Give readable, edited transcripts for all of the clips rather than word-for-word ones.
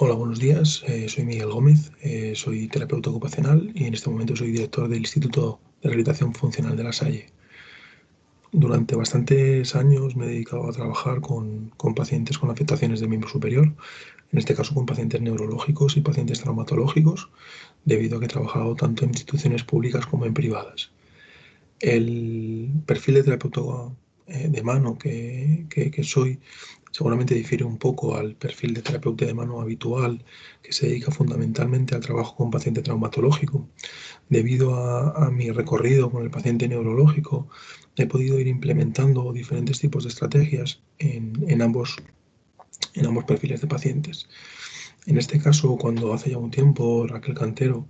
Hola, buenos días. Soy Miguel Gómez, soy terapeuta ocupacional y en este momento soy director del Instituto de Rehabilitación Funcional de La Salle. Durante bastantes años me he dedicado a trabajar con pacientes con afectaciones del miembro superior, en este caso con pacientes neurológicos y pacientes traumatológicos, debido a que he trabajado tanto en instituciones públicas como en privadas. El perfil de terapeuta de mano que soy seguramente difiere un poco al perfil de terapeuta de mano habitual, que se dedica fundamentalmente al trabajo con paciente traumatológico. Debido a mi recorrido con el paciente neurológico, he podido ir implementando diferentes tipos de estrategias en ambos perfiles de pacientes. En este caso, cuando hace ya un tiempo Raquel Cantero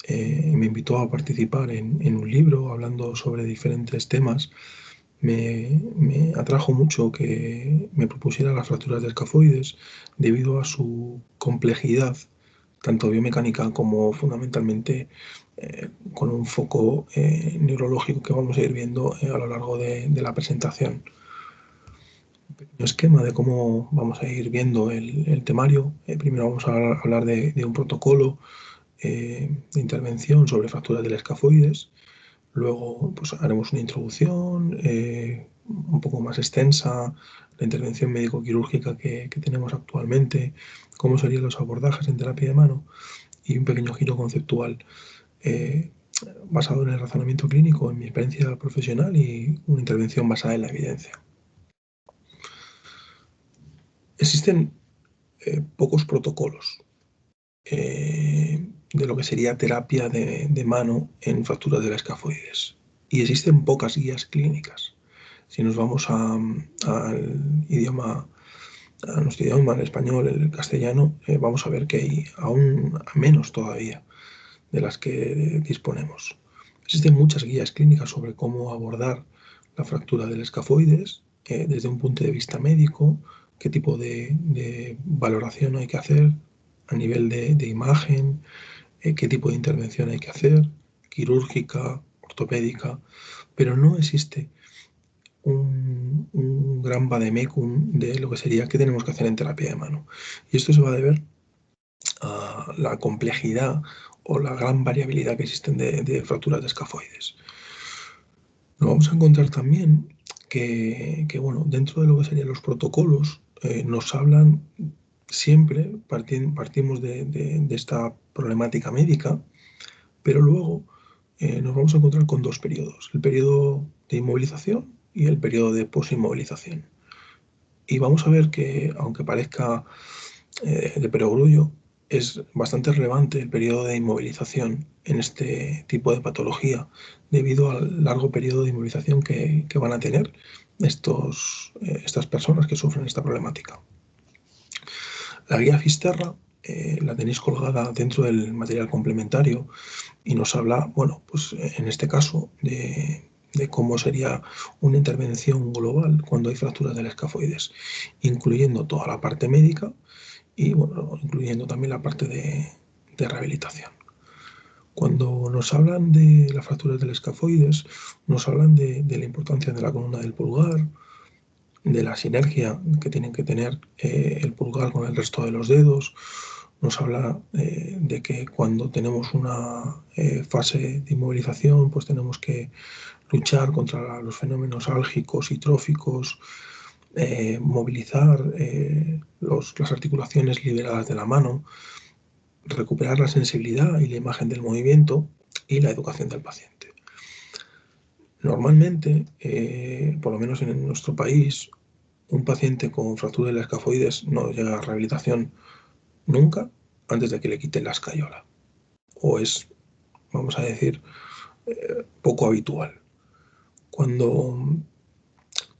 me invitó a participar en un libro hablando sobre diferentes temas, me atrajo mucho que me propusiera las fracturas de escafoides debido a su complejidad, tanto biomecánica como fundamentalmente con un foco neurológico que vamos a ir viendo a lo largo de la presentación. Un pequeño esquema de cómo vamos a ir viendo el temario. Primero vamos a hablar de un protocolo de intervención sobre fracturas del escafoides. Luego pues, haremos una introducción un poco más extensa, la intervención médico-quirúrgica que tenemos actualmente, cómo serían los abordajes en terapia de mano y un pequeño giro conceptual eh, basado en el razonamiento clínico, en mi experiencia profesional y una intervención basada en la evidencia. Existen pocos protocolos de lo que sería terapia de mano en fracturas de la escafoides. Y existen pocas guías clínicas. Si nos vamos al idioma, a nuestro idioma, el español, el castellano, vamos a ver que hay aún menos todavía de las que disponemos. Existen muchas guías clínicas sobre cómo abordar la fractura del escafoides desde un punto de vista médico, qué tipo de valoración hay que hacer a nivel de imagen, qué tipo de intervención hay que hacer, quirúrgica, ortopédica, pero no existe un gran vademecum de lo que sería qué tenemos que hacer en terapia de mano. Y esto se va a deber a la complejidad o la gran variabilidad que existen de fracturas de escafoides. Nos vamos a encontrar también bueno, dentro de lo que serían los protocolos, nos hablan siempre, partimos de esta problemática médica, pero luego nos vamos a encontrar con dos periodos, el periodo de inmovilización y el periodo de posinmovilización. Y vamos a ver que, aunque parezca de perogrullo, es bastante relevante el periodo de inmovilización en este tipo de patología, debido al largo periodo de inmovilización que van a tener estas personas que sufren esta problemática. La guía Fisterra la tenéis colgada dentro del material complementario y nos habla, bueno, pues en este caso de cómo sería una intervención global cuando hay fracturas del escafoides, incluyendo toda la parte médica y bueno, incluyendo también la parte de rehabilitación. Cuando nos hablan de las fracturas del escafoides, nos hablan de la importancia de la columna del pulgar, de la sinergia que tienen que tener el pulgar con el resto de los dedos. Nos habla de que cuando tenemos una fase de inmovilización, pues tenemos que luchar contra los fenómenos álgicos y tróficos, movilizar las articulaciones liberadas de la mano, recuperar la sensibilidad y la imagen del movimiento y la educación del paciente. Normalmente, por lo menos en nuestro país, un paciente con fractura de la escafoides no llega a rehabilitación nunca antes de que le quiten la escayola. O es, vamos a decir, poco habitual. Cuando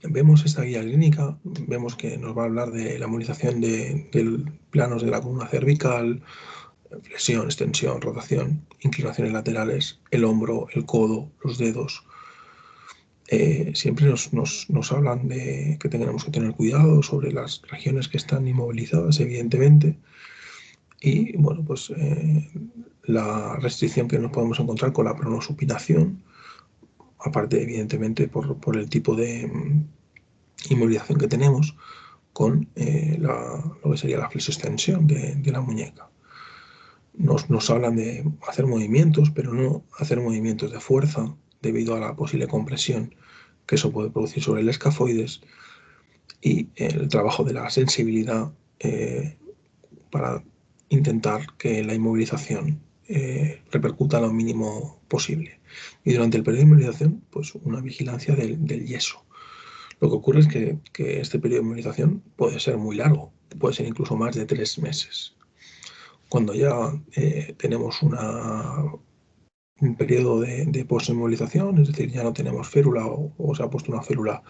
vemos esta guía clínica, vemos que nos va a hablar de la movilización de planos de la columna cervical, flexión, extensión, rotación, inclinaciones laterales, el hombro, el codo, los dedos. Siempre nos hablan de que tenemos que tener cuidado sobre las regiones que están inmovilizadas, evidentemente, y bueno, pues la restricción que nos podemos encontrar con la pronosupinación, aparte evidentemente por el tipo de inmovilización que tenemos, con lo que sería la flexoextensión de la muñeca. Nos hablan de hacer movimientos, pero no hacer movimientos de fuerza debido a la posible compresión que eso puede producir sobre el escafoides, y el trabajo de la sensibilidad para intentar que la inmovilización repercuta lo mínimo posible. Y durante el periodo de inmovilización, pues una vigilancia del yeso. Lo que ocurre es que este periodo de inmovilización puede ser muy largo, puede ser incluso más de 3 meses. Cuando ya tenemos un periodo de posinmovilización, es decir, ya no tenemos férula o se ha puesto una férula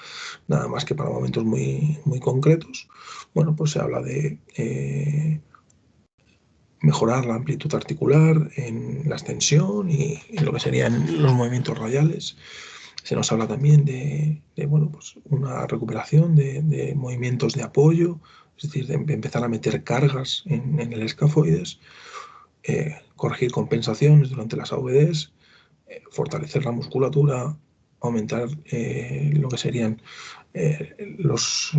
nada más que para momentos muy, muy concretos, bueno, pues se habla de mejorar la amplitud articular en la extensión y en lo que serían los movimientos radiales. Se nos habla también de bueno, pues una recuperación de movimientos de apoyo, es decir, de empezar a meter cargas en el escafoides, corregir compensaciones durante las AVDs, fortalecer la musculatura, aumentar lo que serían las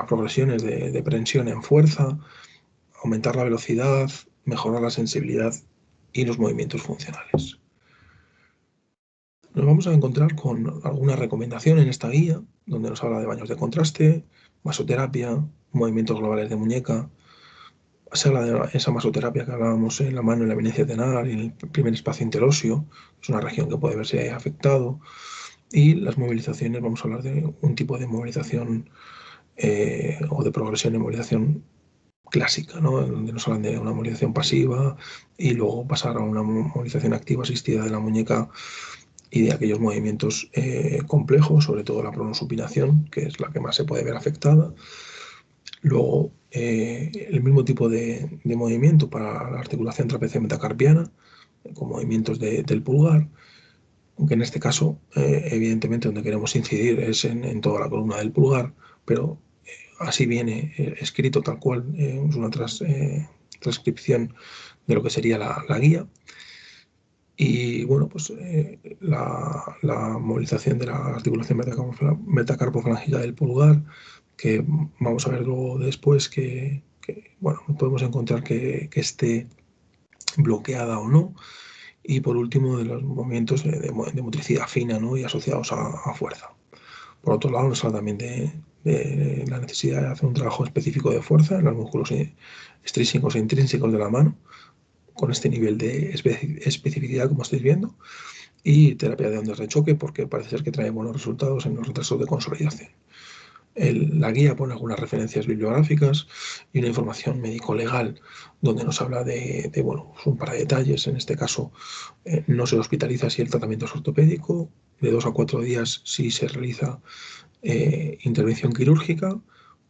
progresiones de prensión en fuerza, aumentar la velocidad, mejorar la sensibilidad y los movimientos funcionales. Nos vamos a encontrar con alguna recomendación en esta guía, donde nos habla de baños de contraste, masoterapia, movimientos globales de muñeca. Se habla de esa masoterapia que hablábamos en la mano, en la eminencia tenar y en el primer espacio interóseo, es una región que puede verse afectado. Y las movilizaciones, vamos a hablar de un tipo de movilización o de progresión de movilización clásica, ¿no? Donde nos hablan de una movilización pasiva y luego pasar a una movilización activa asistida de la muñeca y de aquellos movimientos complejos, sobre todo la pronosupinación, que es la que más se puede ver afectada. Luego, el mismo tipo de movimiento para la articulación trapecio metacarpiana, con movimientos del pulgar, aunque en este caso, evidentemente, donde queremos incidir es en toda la columna del pulgar, pero así viene escrito tal cual, es una transcripción de lo que sería la guía. Y bueno, pues la movilización de la articulación metacarpofalangida del pulgar, que vamos a ver luego después bueno, podemos encontrar que esté bloqueada o no. Y por último, de los movimientos de motricidad fina, ¿no? Y asociados a fuerza. Por otro lado, nos habla también de la necesidad de hacer un trabajo específico de fuerza en los músculos extrínsecos e intrínsecos de la mano, con este nivel de especificidad, como estáis viendo, y terapia de ondas de choque, porque parece ser que trae buenos resultados en los retrasos de consolidación. La guía pone algunas referencias bibliográficas y una información médico-legal donde nos habla bueno, pues un par de detalles. En este caso, no se hospitaliza si el tratamiento es ortopédico, de 2 a 4 días si se realiza intervención quirúrgica,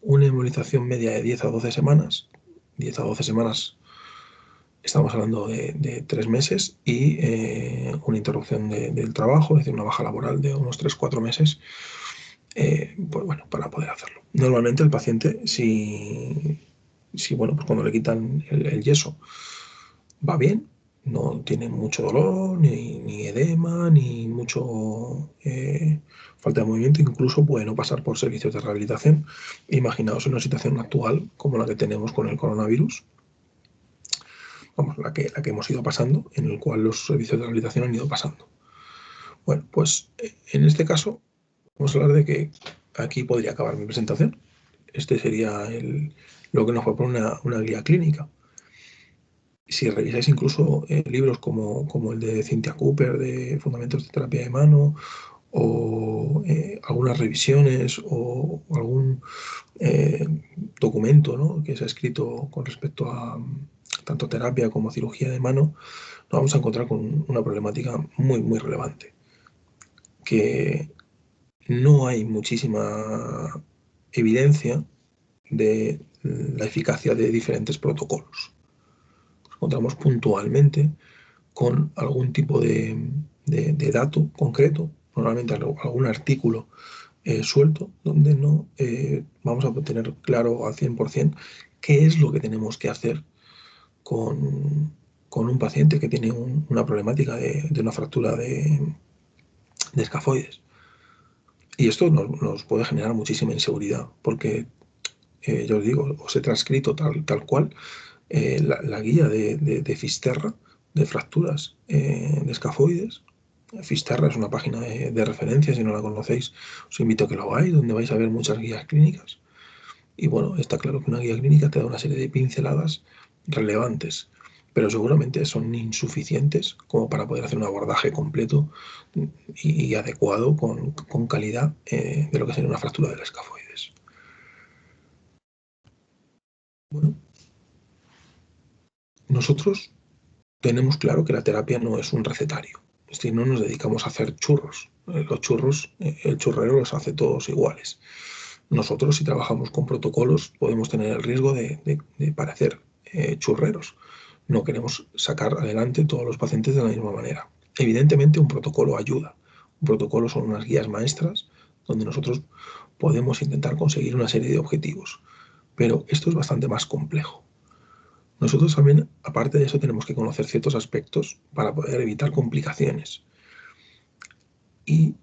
una inmunización media de 10 a 12 semanas. 10 a 12 semanas estamos hablando de 3 meses y una interrupción del trabajo, es decir, una baja laboral de unos 3-4 meses. Pues bueno, para poder hacerlo. Normalmente el paciente, si bueno, pues cuando le quitan el yeso va bien, no tiene mucho dolor, ni edema, ni mucho falta de movimiento, incluso puede no pasar por servicios de rehabilitación. Imaginaos una situación actual como la que tenemos con el coronavirus, vamos, la que hemos ido pasando, en el cual los servicios de rehabilitación han ido pasando. Bueno, pues en este caso vamos a hablar de que aquí podría acabar mi presentación. Este sería lo que nos propone una guía clínica. Si revisáis incluso libros como el de Cynthia Cooper, de Fundamentos de Terapia de Mano, o algunas revisiones o algún documento, ¿no?, que se ha escrito con respecto a tanto terapia como cirugía de mano, nos vamos a encontrar con una problemática muy, muy relevante, que no hay muchísima evidencia de la eficacia de diferentes protocolos. Nos encontramos puntualmente con algún tipo de dato concreto, normalmente algún artículo suelto, donde no vamos a tener claro al 100% qué es lo que tenemos que hacer con un paciente que tiene una problemática de una fractura de escafoides. Y esto nos puede generar muchísima inseguridad, porque ya os digo, os he transcrito tal cual la guía de Fisterra, de fracturas de escafoides. Fisterra es una página de referencia, si no la conocéis, os invito a que lo hagáis, donde vais a ver muchas guías clínicas. Y bueno, está claro que una guía clínica te da una serie de pinceladas relevantes, pero seguramente son insuficientes como para poder hacer un abordaje completo y adecuado con calidad de lo que sería una fractura del escafoides. Bueno, nosotros tenemos claro que la terapia no es un recetario, es decir, no nos dedicamos a hacer churros. Los churros, el churrero los hace todos iguales. Nosotros, si trabajamos con protocolos, podemos tener el riesgo de parecer churreros. No queremos sacar adelante todos los pacientes de la misma manera. Evidentemente, un protocolo ayuda. Un protocolo son unas guías maestras donde nosotros podemos intentar conseguir una serie de objetivos. Pero esto es bastante más complejo. Nosotros también, aparte de eso, tenemos que conocer ciertos aspectos para poder evitar complicaciones. Y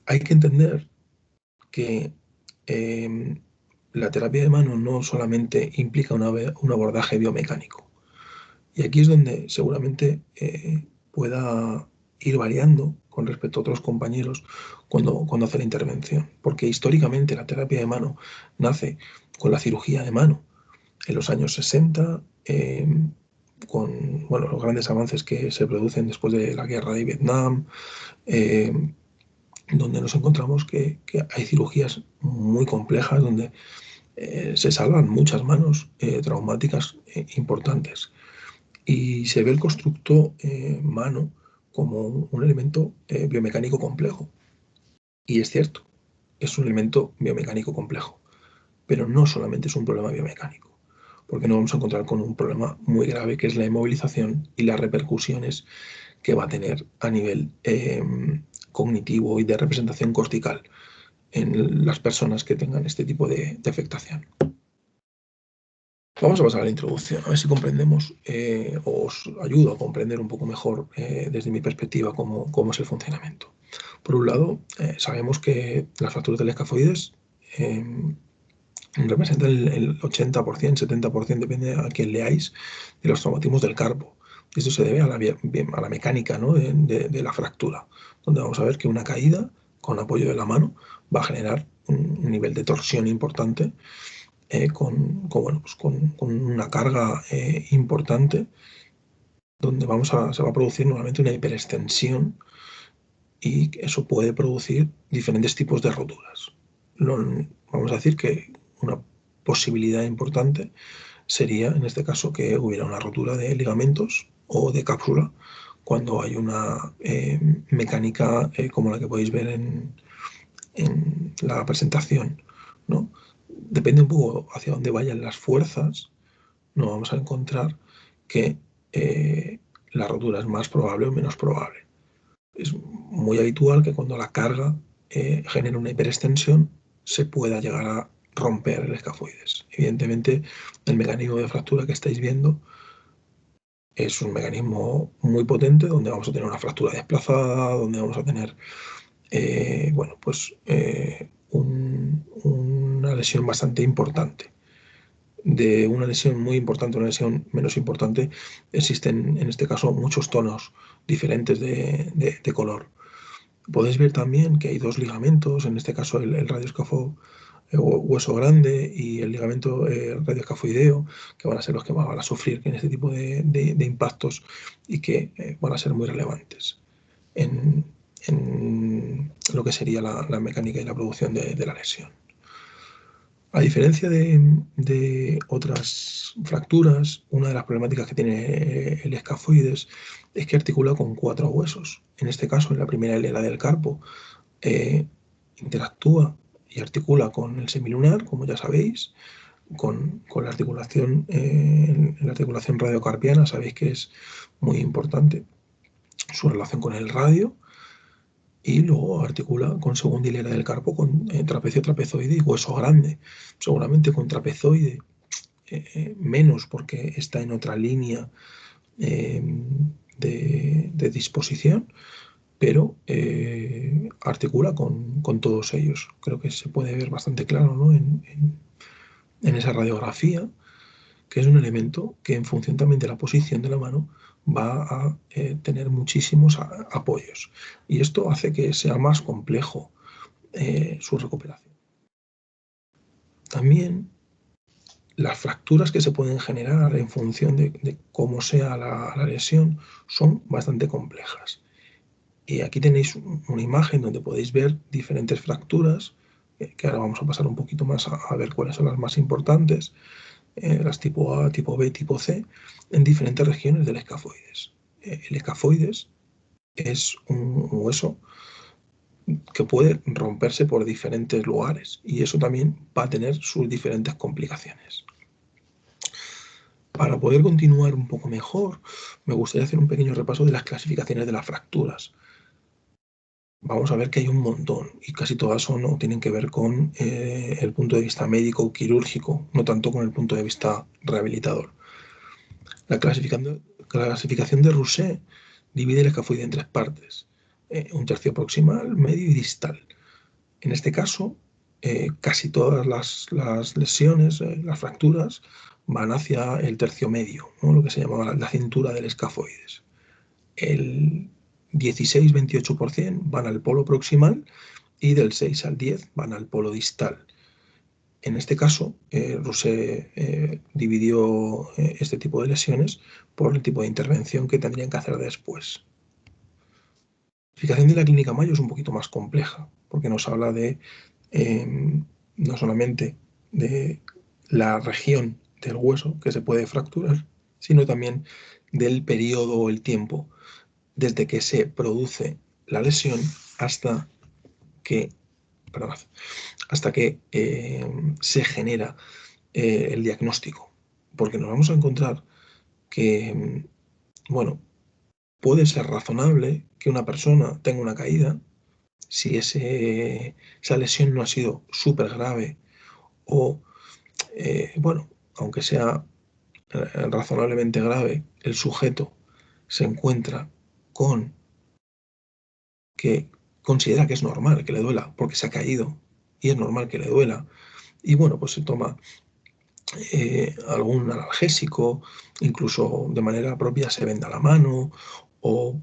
hay que entender que la terapia de mano no solamente implica un abordaje biomecánico. Y aquí es donde seguramente pueda ir variando con respecto a otros compañeros cuando hace la intervención. Porque históricamente la terapia de mano nace con la cirugía de mano en los años 60, con los grandes avances que se producen después de la guerra de Vietnam, donde nos encontramos que hay cirugías muy complejas, donde se salvan muchas manos traumáticas importantes. Y se ve el constructo mano como un elemento biomecánico complejo. Y es cierto, es un elemento biomecánico complejo, pero no solamente es un problema biomecánico, porque nos vamos a encontrar con un problema muy grave que es la inmovilización y las repercusiones que va a tener a nivel cognitivo y de representación cortical en las personas que tengan este tipo de afectación. Vamos a pasar a la introducción, a ver si comprendemos o os ayudo a comprender un poco mejor desde mi perspectiva cómo es el funcionamiento. Por un lado, sabemos que las fracturas del escafoides representan el 80%, 70%, depende a quién leáis, de los traumatismos del carpo. Esto se debe a la mecánica, ¿no?, de la fractura, donde vamos a ver que una caída con apoyo de la mano va a generar un nivel de torsión importante con una carga importante, donde se va a producir normalmente una hiperextensión y eso puede producir diferentes tipos de roturas. Vamos a decir que una posibilidad importante sería, en este caso, que hubiera una rotura de ligamentos o de cápsula cuando hay una mecánica como la que podéis ver en la presentación, ¿no? Depende un poco hacia dónde vayan las fuerzas, nos vamos a encontrar que la rotura es más probable o menos probable. Es muy habitual que cuando la carga genera una hiperextensión se pueda llegar a romper el escafoides. Evidentemente, el mecanismo de fractura que estáis viendo es un mecanismo muy potente donde vamos a tener una fractura desplazada, donde vamos a tener una lesión bastante importante. De una lesión muy importante a una lesión menos importante existen en este caso muchos tonos diferentes de color. Podéis ver también que hay dos ligamentos, en este caso el radioescafo hueso grande y el ligamento radioescafoideo, que van a ser los que más van a sufrir en este tipo de impactos y que van a ser muy relevantes en lo que sería la mecánica y la producción de la lesión. A diferencia de otras fracturas, una de las problemáticas que tiene el escafoides es que articula con 4 huesos. En este caso, en la primera hilera del carpo, interactúa y articula con el semilunar, como ya sabéis, con la articulación, la articulación radiocarpiana, sabéis que es muy importante su relación con el radio, y luego articula con segunda hilera del carpo con trapecio, trapezoide y hueso grande. Seguramente con trapezoide menos porque está en otra línea de disposición, pero articula con todos ellos. Creo que se puede ver bastante claro, ¿no?, en esa radiografía, que es un elemento que en función también de la posición de la mano va a tener muchísimos apoyos. Y esto hace que sea más complejo su recuperación. También las fracturas que se pueden generar en función de cómo sea la lesión son bastante complejas. Y aquí tenéis una imagen donde podéis ver diferentes fracturas, que ahora vamos a pasar un poquito más a ver cuáles son las más importantes, las tipo A, tipo B, tipo C, en diferentes regiones del escafoides. El escafoides es un hueso que puede romperse por diferentes lugares y eso también va a tener sus diferentes complicaciones. Para poder continuar un poco mejor, me gustaría hacer un pequeño repaso de las clasificaciones de las fracturas. Vamos a ver que hay un montón y casi todas son o tienen que ver con el punto de vista médico o quirúrgico, no tanto con el punto de vista rehabilitador. La clasificación de Roussé divide el escafoide en tres partes, un tercio proximal, medio y distal. En este caso, casi todas las lesiones, las fracturas, van hacia el tercio medio, ¿no? Lo que se llama la cintura del escafoides. El 16-28% van al polo proximal y del 6 al 10 van al polo distal. En este caso, Roussé dividió este tipo de lesiones por el tipo de intervención que tendrían que hacer después. La explicación de la clínica Mayo es un poquito más compleja, porque nos habla de no solamente de la región del hueso que se puede fracturar, sino también del periodo o el tiempo desde que se produce la lesión hasta que, perdón, hasta que se genera el diagnóstico. Porque nos vamos a encontrar que, bueno, puede ser razonable que una persona tenga una caída si esa lesión no ha sido súper grave o, bueno, aunque sea razonablemente grave, el sujeto se encuentra con que considera que es normal que le duela porque se ha caído y es normal que le duela y bueno, pues se toma algún analgésico, incluso de manera propia se venda la mano o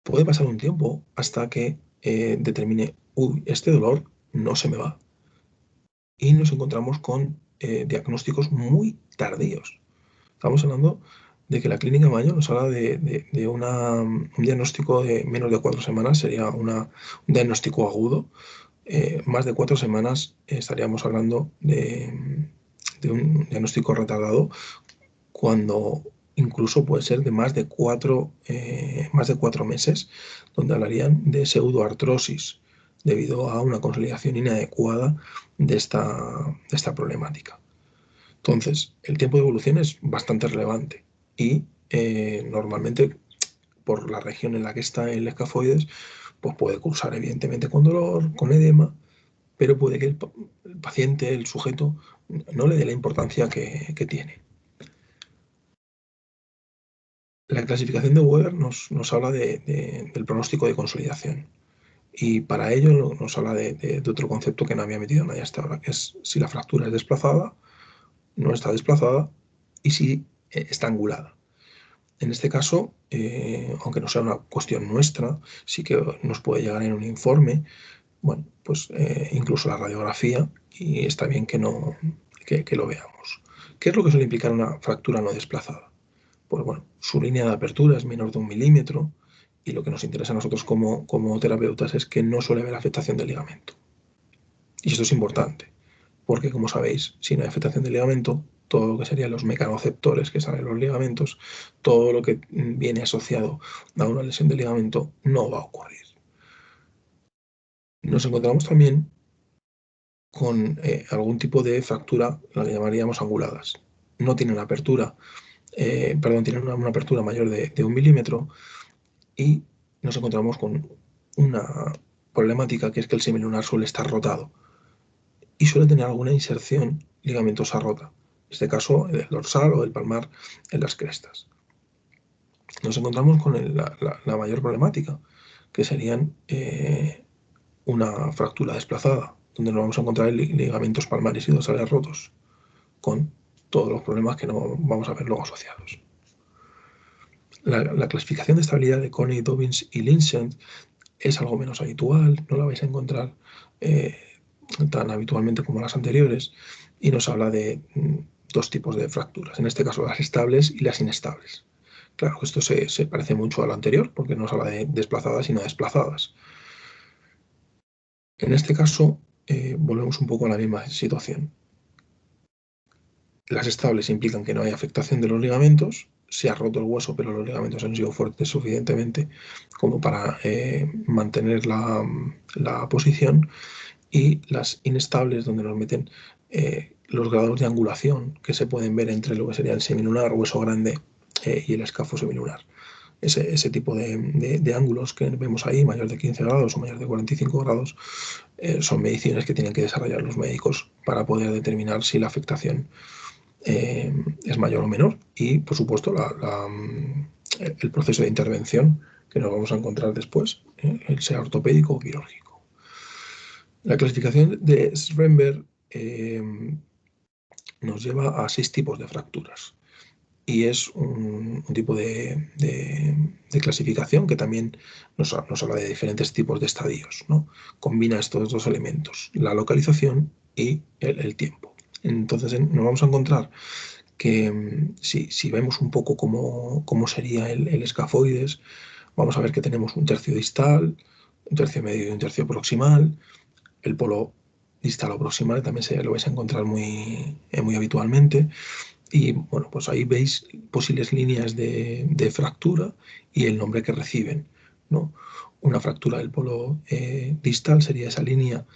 puede pasar un tiempo hasta que determine, uy, este dolor no se me va. Y nos encontramos con diagnósticos muy tardíos. Estamos hablando de que la clínica Mayo nos habla de un diagnóstico de menos de 4 semanas, sería un diagnóstico agudo. Más de 4 semanas estaríamos hablando de un diagnóstico retardado, cuando incluso puede ser de más de 4 meses, donde hablarían de pseudoartrosis debido a una consolidación inadecuada de esta problemática. Entonces, el tiempo de evolución es bastante relevante y normalmente por la región en la que está el escafoides, pues puede cursar evidentemente con dolor, con edema, pero puede que el paciente, el sujeto, no le dé la importancia que tiene. La clasificación de Weber nos habla del pronóstico de consolidación y para ello nos habla de otro concepto que no había metido nadie hasta ahora, que es si la fractura es desplazada, no está desplazada y si está angulada. En este caso, aunque no sea una cuestión nuestra, sí que nos puede llegar en un informe, bueno, pues incluso la radiografía, y está bien que lo veamos. ¿Qué es lo que suele implicar una fractura no desplazada? Pues bueno, su línea de apertura es menor de 1 milímetro y lo que nos interesa a nosotros como terapeutas es que no suele haber afectación del ligamento. Y esto es importante, porque como sabéis, si no hay afectación del ligamento, todo lo que serían los mecanoceptores que salen los ligamentos, todo lo que viene asociado a una lesión del ligamento no va a ocurrir. Nos encontramos también con algún tipo de fractura, la que llamaríamos anguladas. No tienen apertura, tienen una apertura mayor de 1 milímetro y nos encontramos con una problemática que es que el semilunar suele estar rotado y suele tener alguna inserción ligamentosa rota, en este caso el dorsal o el palmar en las crestas. Nos encontramos con la mayor problemática, que serían una fractura desplazada, donde nos vamos a encontrar ligamentos palmares y dorsales rotos. con todos los problemas que no vamos a ver luego asociados. La clasificación de estabilidad de Coney, Dobbins y Linsent es algo menos habitual, no la vais a encontrar tan habitualmente como las anteriores, y nos habla de dos tipos de fracturas, en este caso las estables y las inestables. Claro, esto se parece mucho a lo anterior, porque nos habla de desplazadas y no desplazadas. En este caso, volvemos un poco a la misma situación. Las estables implican que no hay afectación de los ligamentos, se ha roto el hueso, pero los ligamentos han sido fuertes suficientemente como para mantener la posición, y las inestables, donde nos meten los grados de angulación que se pueden ver entre lo que sería el semilunar, hueso grande, y el escafo semilunar. Ese tipo de ángulos que vemos ahí, mayor de 15 grados o mayor de 45 grados, son mediciones que tienen que desarrollar los médicos para poder determinar si la afectación es mayor o menor, y por supuesto el proceso de intervención que nos vamos a encontrar después, sea ortopédico o quirúrgico. La clasificación de Schrenberg nos lleva a 6 tipos de fracturas, y es un tipo de clasificación que también nos habla de diferentes tipos de estadios, ¿no? Combina estos dos elementos, la localización y el tiempo. Entonces nos vamos a encontrar que si vemos un poco cómo sería el escafoides, vamos a ver que tenemos un tercio distal, un tercio medio y un tercio proximal. El polo distal o proximal también lo vais a encontrar muy habitualmente. Y bueno, pues ahí veis posibles líneas de fractura y el nombre que reciben, ¿no? Una fractura del polo distal sería esa línea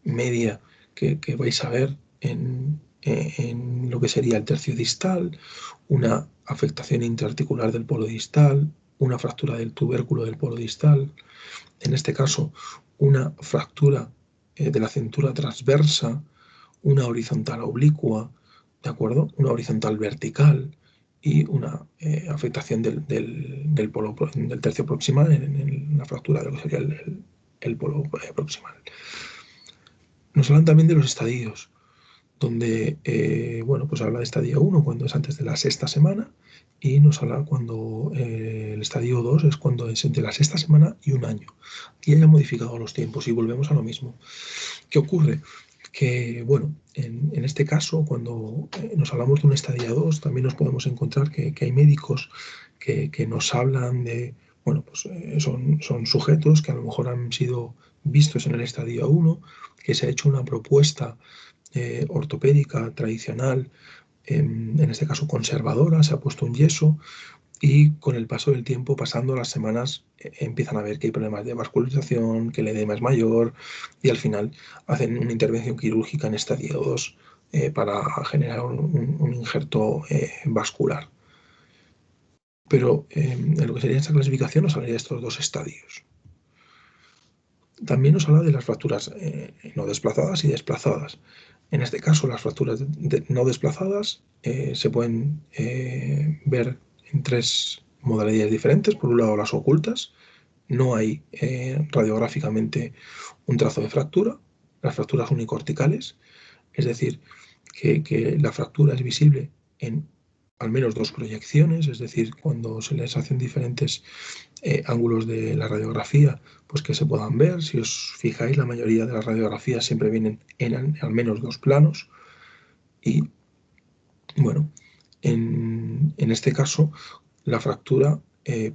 media que vais a ver en lo que sería el tercio distal, una afectación interarticular del polo distal, una fractura del tubérculo del polo distal, en este caso una fractura de la cintura transversa, una horizontal oblicua, ¿de acuerdo? Una horizontal vertical y una afectación del polo, del tercio proximal en la fractura de lo que sería el polo proximal. Nos hablan también de los estadios, donde bueno, pues habla de estadio 1 cuando es antes de la sexta semana, y nos habla cuando el estadio 2 es cuando es entre la sexta semana y un año. Aquí ya han modificado los tiempos y volvemos a lo mismo. ¿Qué ocurre? Que, bueno, en este caso, cuando nos hablamos de un estadio 2, también nos podemos encontrar que hay médicos que nos hablan de, bueno, pues son sujetos que a lo mejor han sido vistos en el estadio 1, que se ha hecho una propuesta ortopédica tradicional, en este caso conservadora, se ha puesto un yeso, y con el paso del tiempo, pasando las semanas, empiezan a ver que hay problemas de vascularización, que el edema es mayor, y al final hacen una intervención quirúrgica en estadio 2 para generar un injerto vascular. Pero en lo que sería esta clasificación nos hablaría de estos dos estadios. También nos habla de las fracturas no desplazadas y desplazadas. En este caso, las fracturas no desplazadas se pueden ver en 3 modalidades diferentes. Por un lado, las ocultas. No hay radiográficamente un trazo de fractura. Las fracturas unicorticales, es decir, que la fractura es visible en al menos 2 proyecciones, es decir, cuando se les hacen diferentes ángulos de la radiografía, pues que se puedan ver. Si os fijáis, la mayoría de las radiografías siempre vienen en al menos 2 planos, y bueno, en este caso la fractura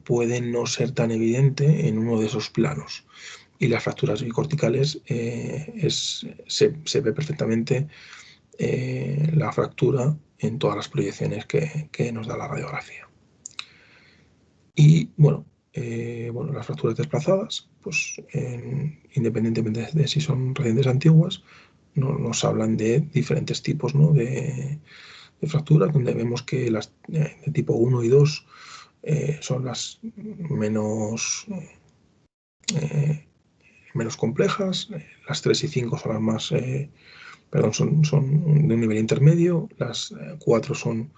puede no ser tan evidente en uno de esos planos, y las fracturas bicorticales se ve perfectamente la fractura en todas las proyecciones que nos da la radiografía. Y bueno, las fracturas desplazadas, pues independientemente de si son recientes o antiguas, nos hablan de diferentes tipos, ¿no? de fracturas, donde vemos que las de tipo 1 y 2 son las menos complejas, las 3 y 5 son las más, son de un nivel intermedio, las 4 son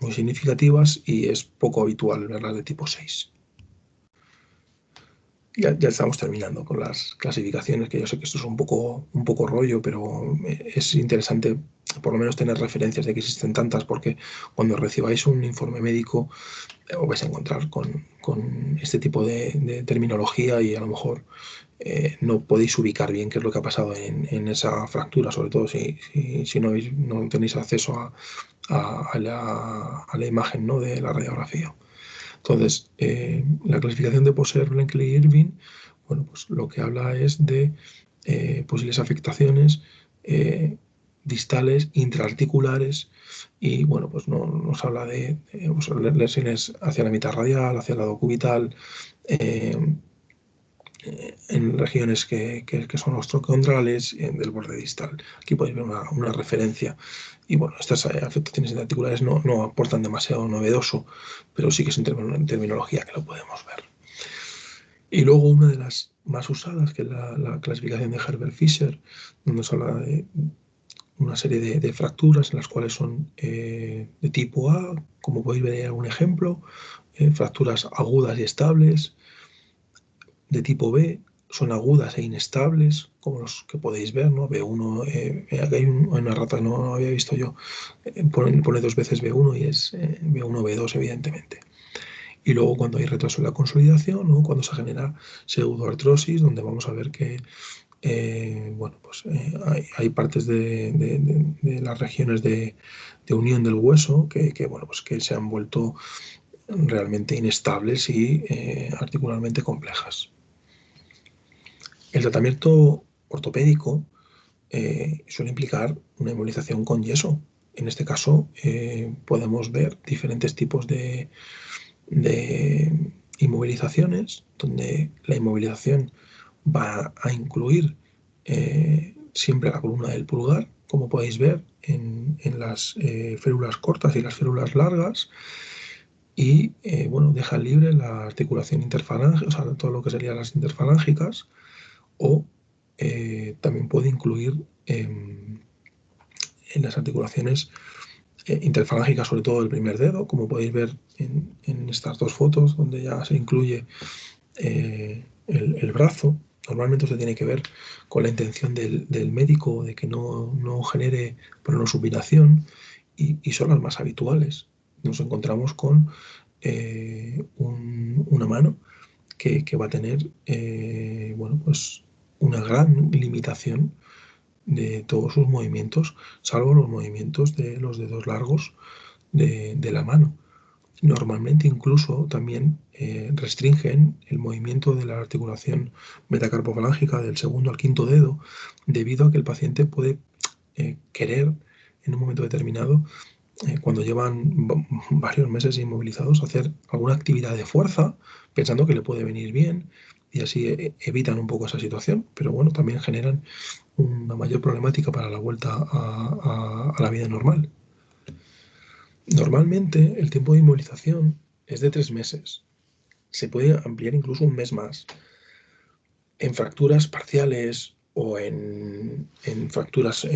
muy significativas, y es poco habitual verlas de tipo 6. Ya estamos terminando con las clasificaciones, que yo sé que esto es un poco rollo, pero es interesante por lo menos tener referencias de que existen tantas, porque cuando recibáis un informe médico os vais a encontrar con este tipo de terminología y a lo mejor no podéis ubicar bien qué es lo que ha pasado en esa fractura, sobre todo si no tenéis acceso a la imagen, ¿no?, de la radiografía. Entonces, la clasificación de Poser, Blenkley y Irving, bueno, pues lo que habla es de posibles afectaciones distales, intraarticulares, y bueno, pues no, nos habla de pues, lesiones hacia la mitad radial, hacia el lado cubital, eh, en regiones que son osteocondrales del borde distal. Aquí podéis ver una referencia. Y bueno, estas afectaciones articulares no aportan demasiado novedoso, pero sí que es en terminología que lo podemos ver. Y luego una de las más usadas, que es la clasificación de Herbert Fisher, donde se habla de una serie de fracturas en las cuales son de tipo A, como podéis ver en algún ejemplo, fracturas agudas y estables. De tipo B son agudas e inestables, como los que podéis ver, ¿no? B1, aquí hay una rata, no había visto yo, pone 2 veces B1 y es B1, B2, evidentemente. Y luego cuando hay retraso en la consolidación, ¿no?, cuando se genera pseudoartrosis, donde vamos a ver que bueno, pues, hay partes de las regiones de unión del hueso bueno, pues que se han vuelto realmente inestables y articularmente complejas. El tratamiento ortopédico suele implicar una inmovilización con yeso. En este caso podemos ver diferentes tipos de inmovilizaciones, donde la inmovilización va a incluir siempre la columna del pulgar, como podéis ver en las férulas cortas y las férulas largas, y bueno, deja libre la articulación interfalángica, o sea, todo lo que serían las interfalángicas, o también puede incluir en las articulaciones interfalángicas, sobre todo el primer dedo, como podéis ver en estas dos fotos, donde ya se incluye el brazo. Normalmente esto tiene que ver con la intención del médico de que no genere pronosupinación, y son las más habituales. Nos encontramos con una mano que va a tener bueno, pues una gran limitación de todos sus movimientos, salvo los movimientos de los dedos largos de la mano. Normalmente incluso también restringen el movimiento de la articulación metacarpofalángica del segundo al quinto dedo, debido a que el paciente puede querer en un momento determinado, cuando llevan varios meses inmovilizados, hacer alguna actividad de fuerza pensando que le puede venir bien, y así evitan un poco esa situación, pero bueno, también generan una mayor problemática para la vuelta a la vida normal. Normalmente el tiempo de inmovilización es de 3 meses. Se puede ampliar incluso un mes más. En fracturas parciales o en fracturas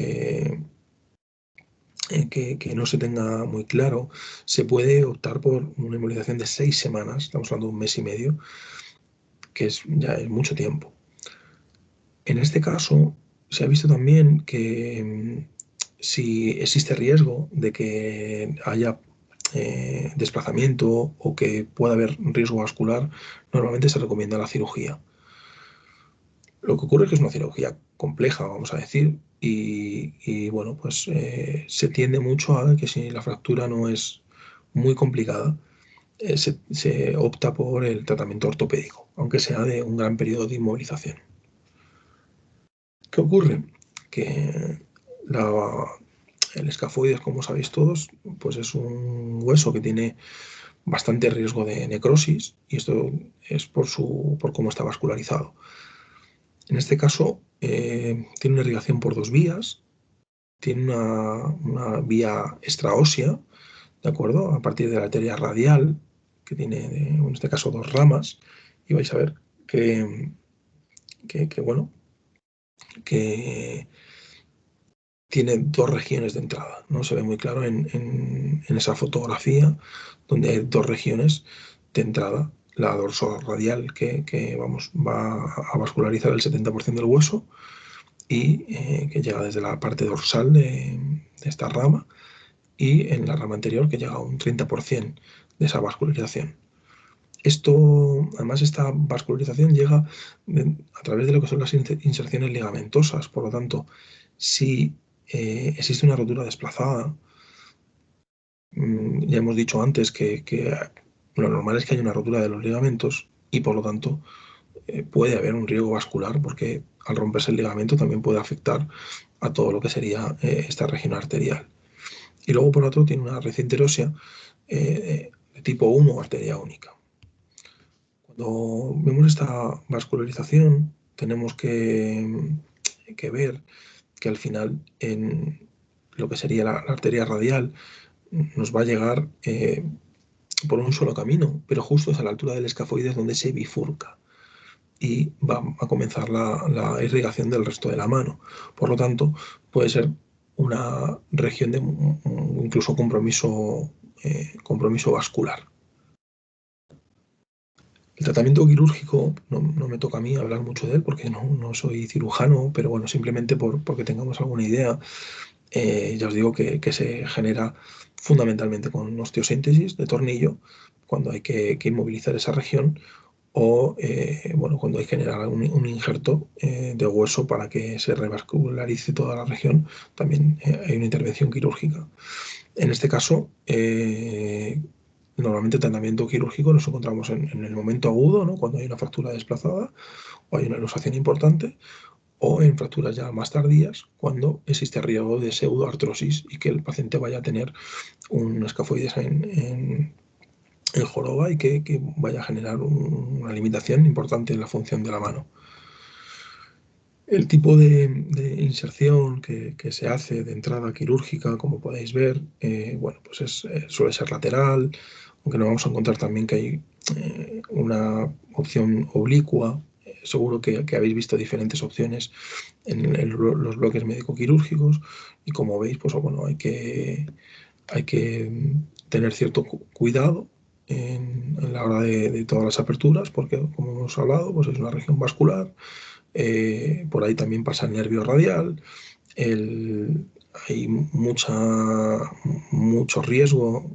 que no se tenga muy claro, se puede optar por una inmovilización de 6 semanas, estamos hablando de un mes y medio, que ya es mucho tiempo. En este caso, se ha visto también que si existe riesgo de que haya desplazamiento o que pueda haber riesgo vascular, normalmente se recomienda la cirugía. Lo que ocurre es que es una cirugía compleja, vamos a decir, y bueno, pues se tiende mucho a que si la fractura no es muy complicada, se opta por el tratamiento ortopédico, aunque sea de un gran periodo de inmovilización. ¿Qué ocurre? Que el escafoides, como sabéis todos, pues es un hueso que tiene bastante riesgo de necrosis, y esto es por cómo está vascularizado. En este caso, tiene una irrigación por 2 vías, tiene una vía extraósea, ¿de acuerdo?, a partir de la arteria radial, que tiene, en este caso, 2 ramas, y vais a ver bueno, que tiene 2 regiones de entrada, ¿no? Se ve muy claro en esa fotografía, donde hay 2 regiones de entrada. La dorsal-radial que vamos, va a vascularizar el 70% del hueso, y que llega desde la parte dorsal esta rama, y en la rama anterior que llega a un 30% de esa vascularización. Además, esta vascularización llega a través de lo que son las inserciones ligamentosas. Por lo tanto, si existe una rotura desplazada, ya hemos dicho antes que lo normal es que haya una rotura de los ligamentos y por lo tanto puede haber un riesgo vascular, porque al romperse el ligamento también puede afectar a todo lo que sería esta región arterial. Y luego, por otro, tiene una red interósea de tipo 1, arteria única. Cuando vemos esta vascularización, tenemos que ver que al final en lo que sería la arteria radial nos va a llegar por un solo camino, pero justo es a la altura del escafoides donde se bifurca y va a comenzar la irrigación del resto de la mano. Por lo tanto, puede ser una región de incluso compromiso vascular. El tratamiento quirúrgico no me toca a mí hablar mucho de él porque no soy cirujano, pero bueno, simplemente porque tengamos alguna idea, ya os digo que se genera fundamentalmente con osteosíntesis de tornillo cuando hay que inmovilizar esa región, o bueno, cuando hay que generar un injerto de hueso para que se revascularice toda la región, también hay una intervención quirúrgica. En este caso, normalmente el tratamiento quirúrgico nos encontramos en el momento agudo, ¿no? Cuando hay una fractura desplazada o hay una luxación importante, o en fracturas ya más tardías, cuando existe riesgo de pseudoartrosis y que el paciente vaya a tener un escafoides en joroba y que vaya a generar una limitación importante en la función de la mano. El tipo de inserción que se hace de entrada quirúrgica, como podéis ver, bueno, pues suele ser lateral, aunque nos vamos a encontrar también que hay una opción oblicua. Seguro que habéis visto diferentes opciones en los bloques médico-quirúrgicos, y como veis, pues bueno, hay que tener cierto cuidado en la hora de todas las aperturas, porque como hemos hablado, pues es una región vascular. Por ahí también pasa el nervio radial. Hay mucho riesgo,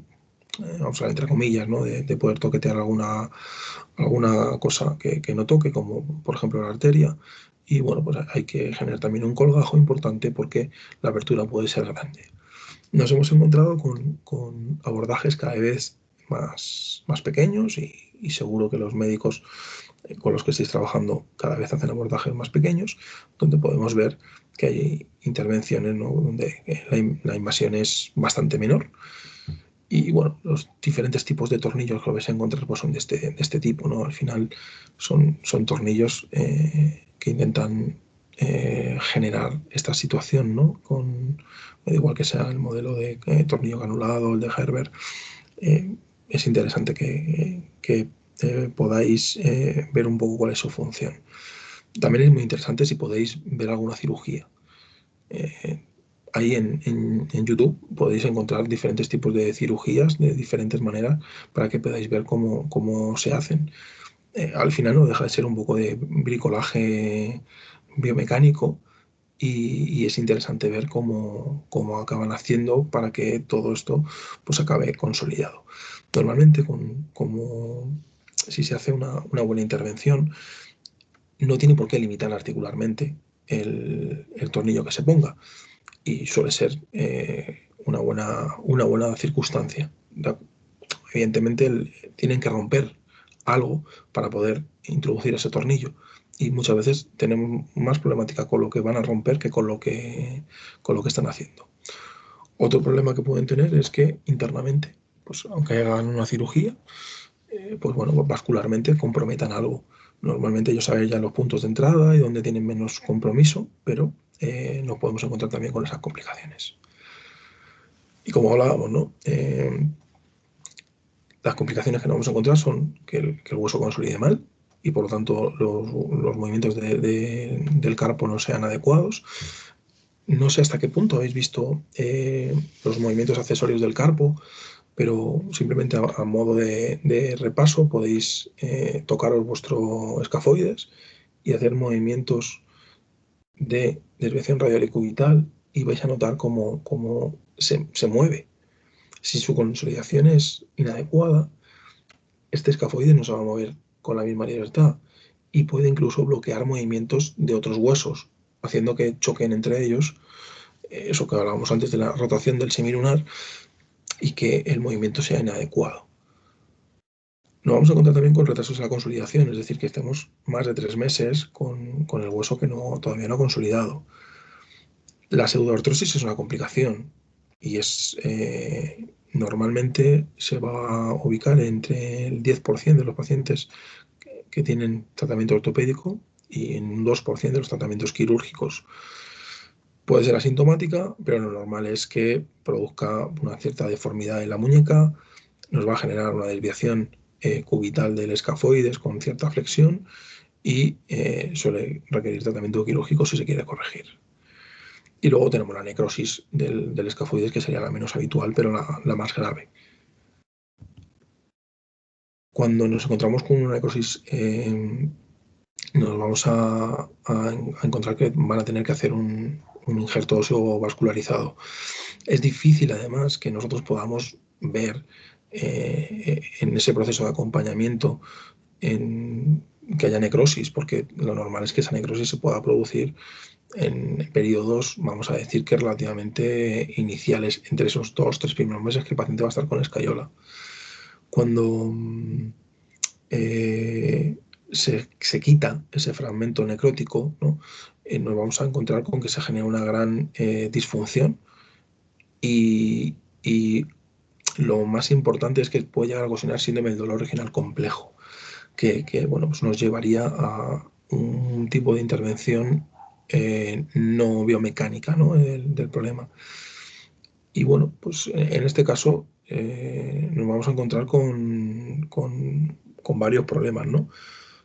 vamos a ver, entre comillas, ¿no? de poder toquetear alguna cosa que no toque, como por ejemplo la arteria. Y bueno, pues hay que generar también un colgajo importante porque la apertura puede ser grande. Nos hemos encontrado con abordajes cada vez más pequeños, y seguro que los médicos con los que estáis trabajando cada vez hacen abordajes más pequeños, donde podemos ver que hay intervenciones, ¿no? Donde la invasión es bastante menor. Y bueno, los diferentes tipos de tornillos que vais a encontrar pues son de este tipo, ¿no? Al final son tornillos que intentan generar esta situación, ¿no? Da igual que sea el modelo de tornillo granulado, el de Herbert, es interesante que podáis ver un poco cuál es su función. También es muy interesante si podéis ver alguna cirugía. Ahí en YouTube podéis encontrar diferentes tipos de cirugías de diferentes maneras para que podáis ver cómo se hacen. Al final no deja de ser un poco de bricolaje biomecánico, y es interesante ver cómo acaban haciendo para que todo esto pues acabe consolidado. Normalmente, como si se hace una buena intervención, no tiene por qué limitar articularmente el tornillo que se ponga, y suele ser una buena circunstancia. Evidentemente tienen que romper algo para poder introducir ese tornillo, y muchas veces tenemos más problemática con lo que van a romper que con lo que están haciendo. Otro problema que pueden tener es que internamente, pues aunque hagan una cirugía, pues bueno, vascularmente comprometan algo. Normalmente ellos saben ya los puntos de entrada y donde tienen menos compromiso, pero nos podemos encontrar también con esas complicaciones. Y como hablábamos, ¿no? Las complicaciones que nos vamos a encontrar son que el hueso consolide mal, y por lo tanto los movimientos del carpo no sean adecuados. No sé hasta qué punto habéis visto los movimientos accesorios del carpo, pero simplemente a modo de repaso podéis tocaros vuestro escafoides y hacer movimientos de desviación radial y cubital y vais a notar cómo se mueve. Si su consolidación es inadecuada, este escafoide no se va a mover con la misma libertad y puede incluso bloquear movimientos de otros huesos, haciendo que choquen entre ellos, eso que hablábamos antes de la rotación del semilunar, y que el movimiento sea inadecuado. Nos vamos a encontrar también con retrasos en la consolidación, es decir, que estemos más de 3 meses con el hueso que todavía no ha consolidado. La pseudoartrosis es una complicación y normalmente se va a ubicar entre el 10% de los pacientes que tienen tratamiento ortopédico y en un 2% de los tratamientos quirúrgicos. Puede ser asintomática, pero lo normal es que produzca una cierta deformidad en la muñeca, nos va a generar una desviación cubital del escafoides con cierta flexión y suele requerir tratamiento quirúrgico si se quiere corregir. Y luego tenemos la necrosis del escafoides, que sería la menos habitual, pero la más grave. Cuando nos encontramos con una necrosis, nos vamos a encontrar que van a tener que hacer un injerto óseo vascularizado. Es difícil, además, que nosotros podamos ver en ese proceso de acompañamiento que haya necrosis, porque lo normal es que esa necrosis se pueda producir en periodos, vamos a decir que relativamente iniciales, entre esos 2 o 3 primeros meses que el paciente va a estar con escayola. Cuando se quita ese fragmento necrótico, ¿no? Nos vamos a encontrar con que se genera una gran disfunción y lo más importante es que puede llegar a ocasionar síndrome del dolor regional complejo, que bueno, pues nos llevaría a un tipo de intervención no biomecánica, ¿no? del problema. Y bueno, pues en este caso nos vamos a encontrar con varios problemas, ¿no?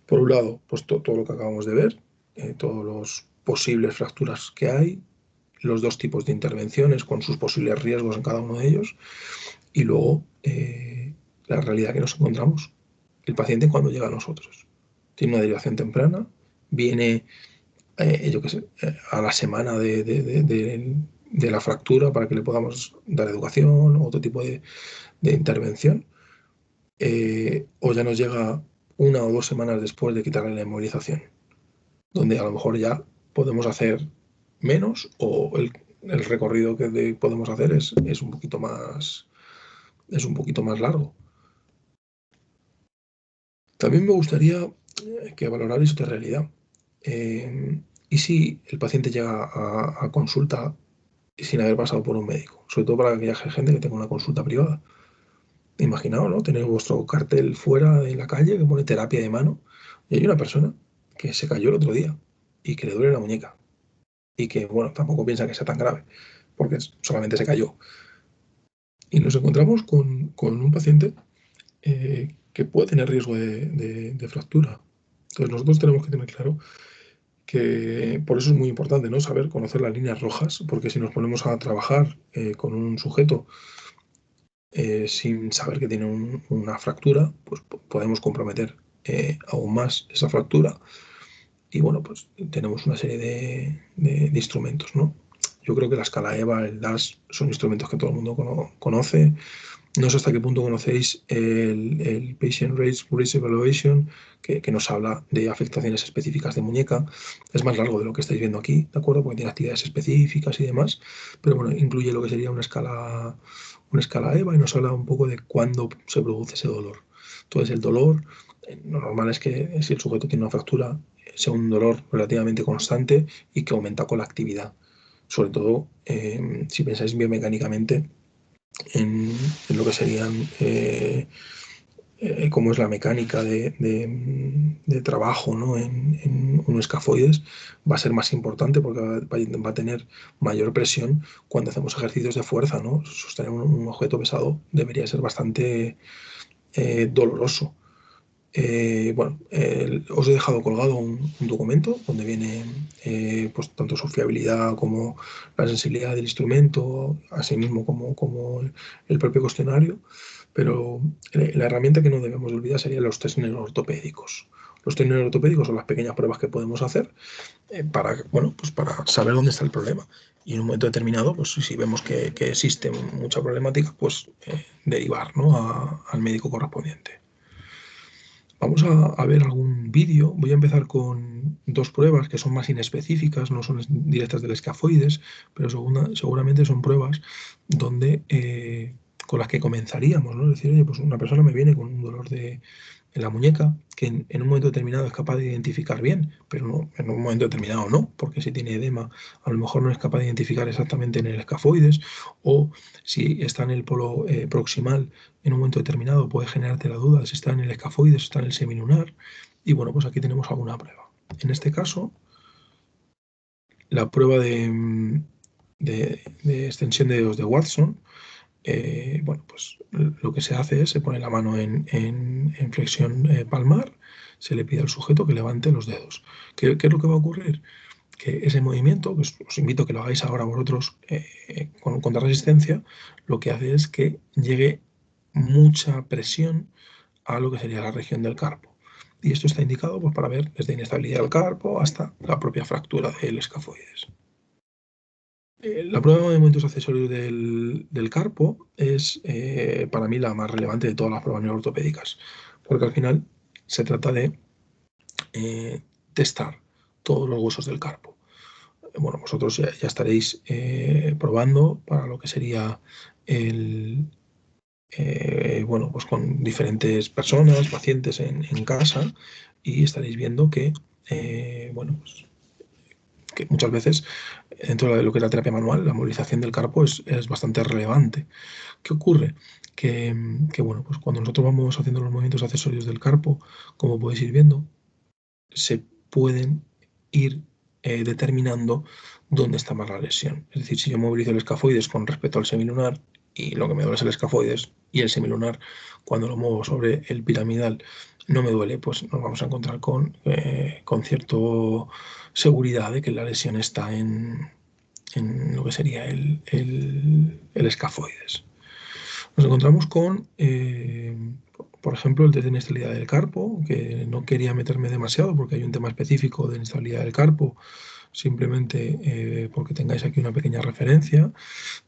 Por un lado, pues todo lo que acabamos de ver, todos los posibles fracturas que hay, los 2 tipos de intervenciones con sus posibles riesgos en cada uno de ellos, y luego la realidad que nos encontramos, el paciente cuando llega a nosotros. Tiene una derivación temprana, viene, yo qué sé, a la semana de la fractura para que le podamos dar educación o otro tipo de intervención, o ya nos llega 1 o 2 semanas después de quitarle la inmovilización, donde a lo mejor ya podemos hacer menos o el recorrido que podemos hacer es un poquito más largo. También me gustaría que valorarais otra realidad. ¿Y si el paciente llega a consulta sin haber pasado por un médico? Sobre todo para aquella gente que tenga una consulta privada. Imaginaos, ¿no? Tenéis vuestro cartel fuera en la calle que pone terapia de mano y hay una persona que se cayó el otro día y que le duele la muñeca y que, bueno, tampoco piensa que sea tan grave porque solamente se cayó. Y nos encontramos con un paciente que puede tener riesgo de fractura. Entonces nosotros tenemos que tener claro que por eso es muy importante, ¿no? Saber conocer las líneas rojas, porque si nos ponemos a trabajar con un sujeto sin saber que tiene una fractura, pues podemos comprometer aún más esa fractura. Y bueno, pues tenemos una serie de instrumentos, ¿no? Yo creo que la escala EVA, el DAS, son instrumentos que todo el mundo conoce. No sé hasta qué punto conocéis el Patient Risk Evaluation, que nos habla de afectaciones específicas de muñeca. Es más largo de lo que estáis viendo aquí, ¿de acuerdo? Porque tiene actividades específicas y demás. Pero bueno, incluye lo que sería una escala EVA y nos habla un poco de cuándo se produce ese dolor. Entonces, el dolor, lo normal es que si el sujeto tiene una fractura, sea un dolor relativamente constante y que aumenta con la actividad. Sobre todo, si pensáis biomecánicamente en lo que serían cómo es la mecánica de trabajo, ¿no? en un escafoides, va a ser más importante porque va a tener mayor presión cuando hacemos ejercicios de fuerza, ¿no? Sostener un objeto pesado debería ser bastante doloroso. Bueno, os he dejado colgado un documento donde viene pues tanto su fiabilidad como la sensibilidad del instrumento, así mismo como el propio cuestionario, pero la herramienta que no debemos olvidar serían los test neuroortopédicos Los test neuroortopédicos son las pequeñas pruebas que podemos hacer para, bueno, pues para saber dónde está el problema. Y en un momento determinado, pues si vemos que existe mucha problemática, pues derivar, ¿no?, al médico correspondiente. Vamos a ver algún vídeo. Voy a empezar con dos pruebas que son más inespecíficas, no son directas del escafoides, pero seguramente son pruebas donde, con las que comenzaríamos, ¿no? Es decir, oye, pues una persona me viene con un dolor en la muñeca que en un momento determinado es capaz de identificar bien, pero no, en un momento determinado no, porque si tiene edema a lo mejor no es capaz de identificar exactamente en el escafoides, o si está en el polo proximal en un momento determinado puede generarte la duda de si está en el escafoides o está en el semilunar. Y bueno, pues aquí tenemos alguna prueba. En este caso, la prueba de extensión de dedos de Watson, bueno, pues lo que se hace es se pone la mano en flexión palmar, se le pide al sujeto que levante los dedos. ¿Qué es lo que va a ocurrir? Que ese movimiento, que os invito a que lo hagáis ahora vosotros con contrarresistencia, lo que hace es que llegue mucha presión a lo que sería la región del carpo. Y esto está indicado pues, para ver desde inestabilidad del carpo hasta la propia fractura del escafoides. La prueba de movimientos accesorios del carpo es para mí la más relevante de todas las pruebas neuroortopédicas, porque al final se trata de testar todos los huesos del carpo. Bueno, vosotros ya estaréis probando para lo que sería bueno, pues con diferentes personas, pacientes en casa, y estaréis viendo que, bueno, pues que muchas veces dentro de lo que es la terapia manual, la movilización del carpo es bastante relevante. ¿Qué ocurre? Que, bueno, pues cuando nosotros vamos haciendo los movimientos accesorios del carpo, como podéis ir viendo, se pueden ir determinando dónde está más la lesión. Es decir, si yo movilizo el escafoides con respecto al semilunar y lo que me duele es el escafoides y el semilunar, cuando lo muevo sobre el piramidal no me duele, pues nos vamos a encontrar con cierta seguridad de que la lesión está en lo que sería el escafoides. Nos encontramos con, por ejemplo, el test de inestabilidad del carpo, que no quería meterme demasiado porque hay un tema específico de inestabilidad del carpo, simplemente porque tengáis aquí una pequeña referencia,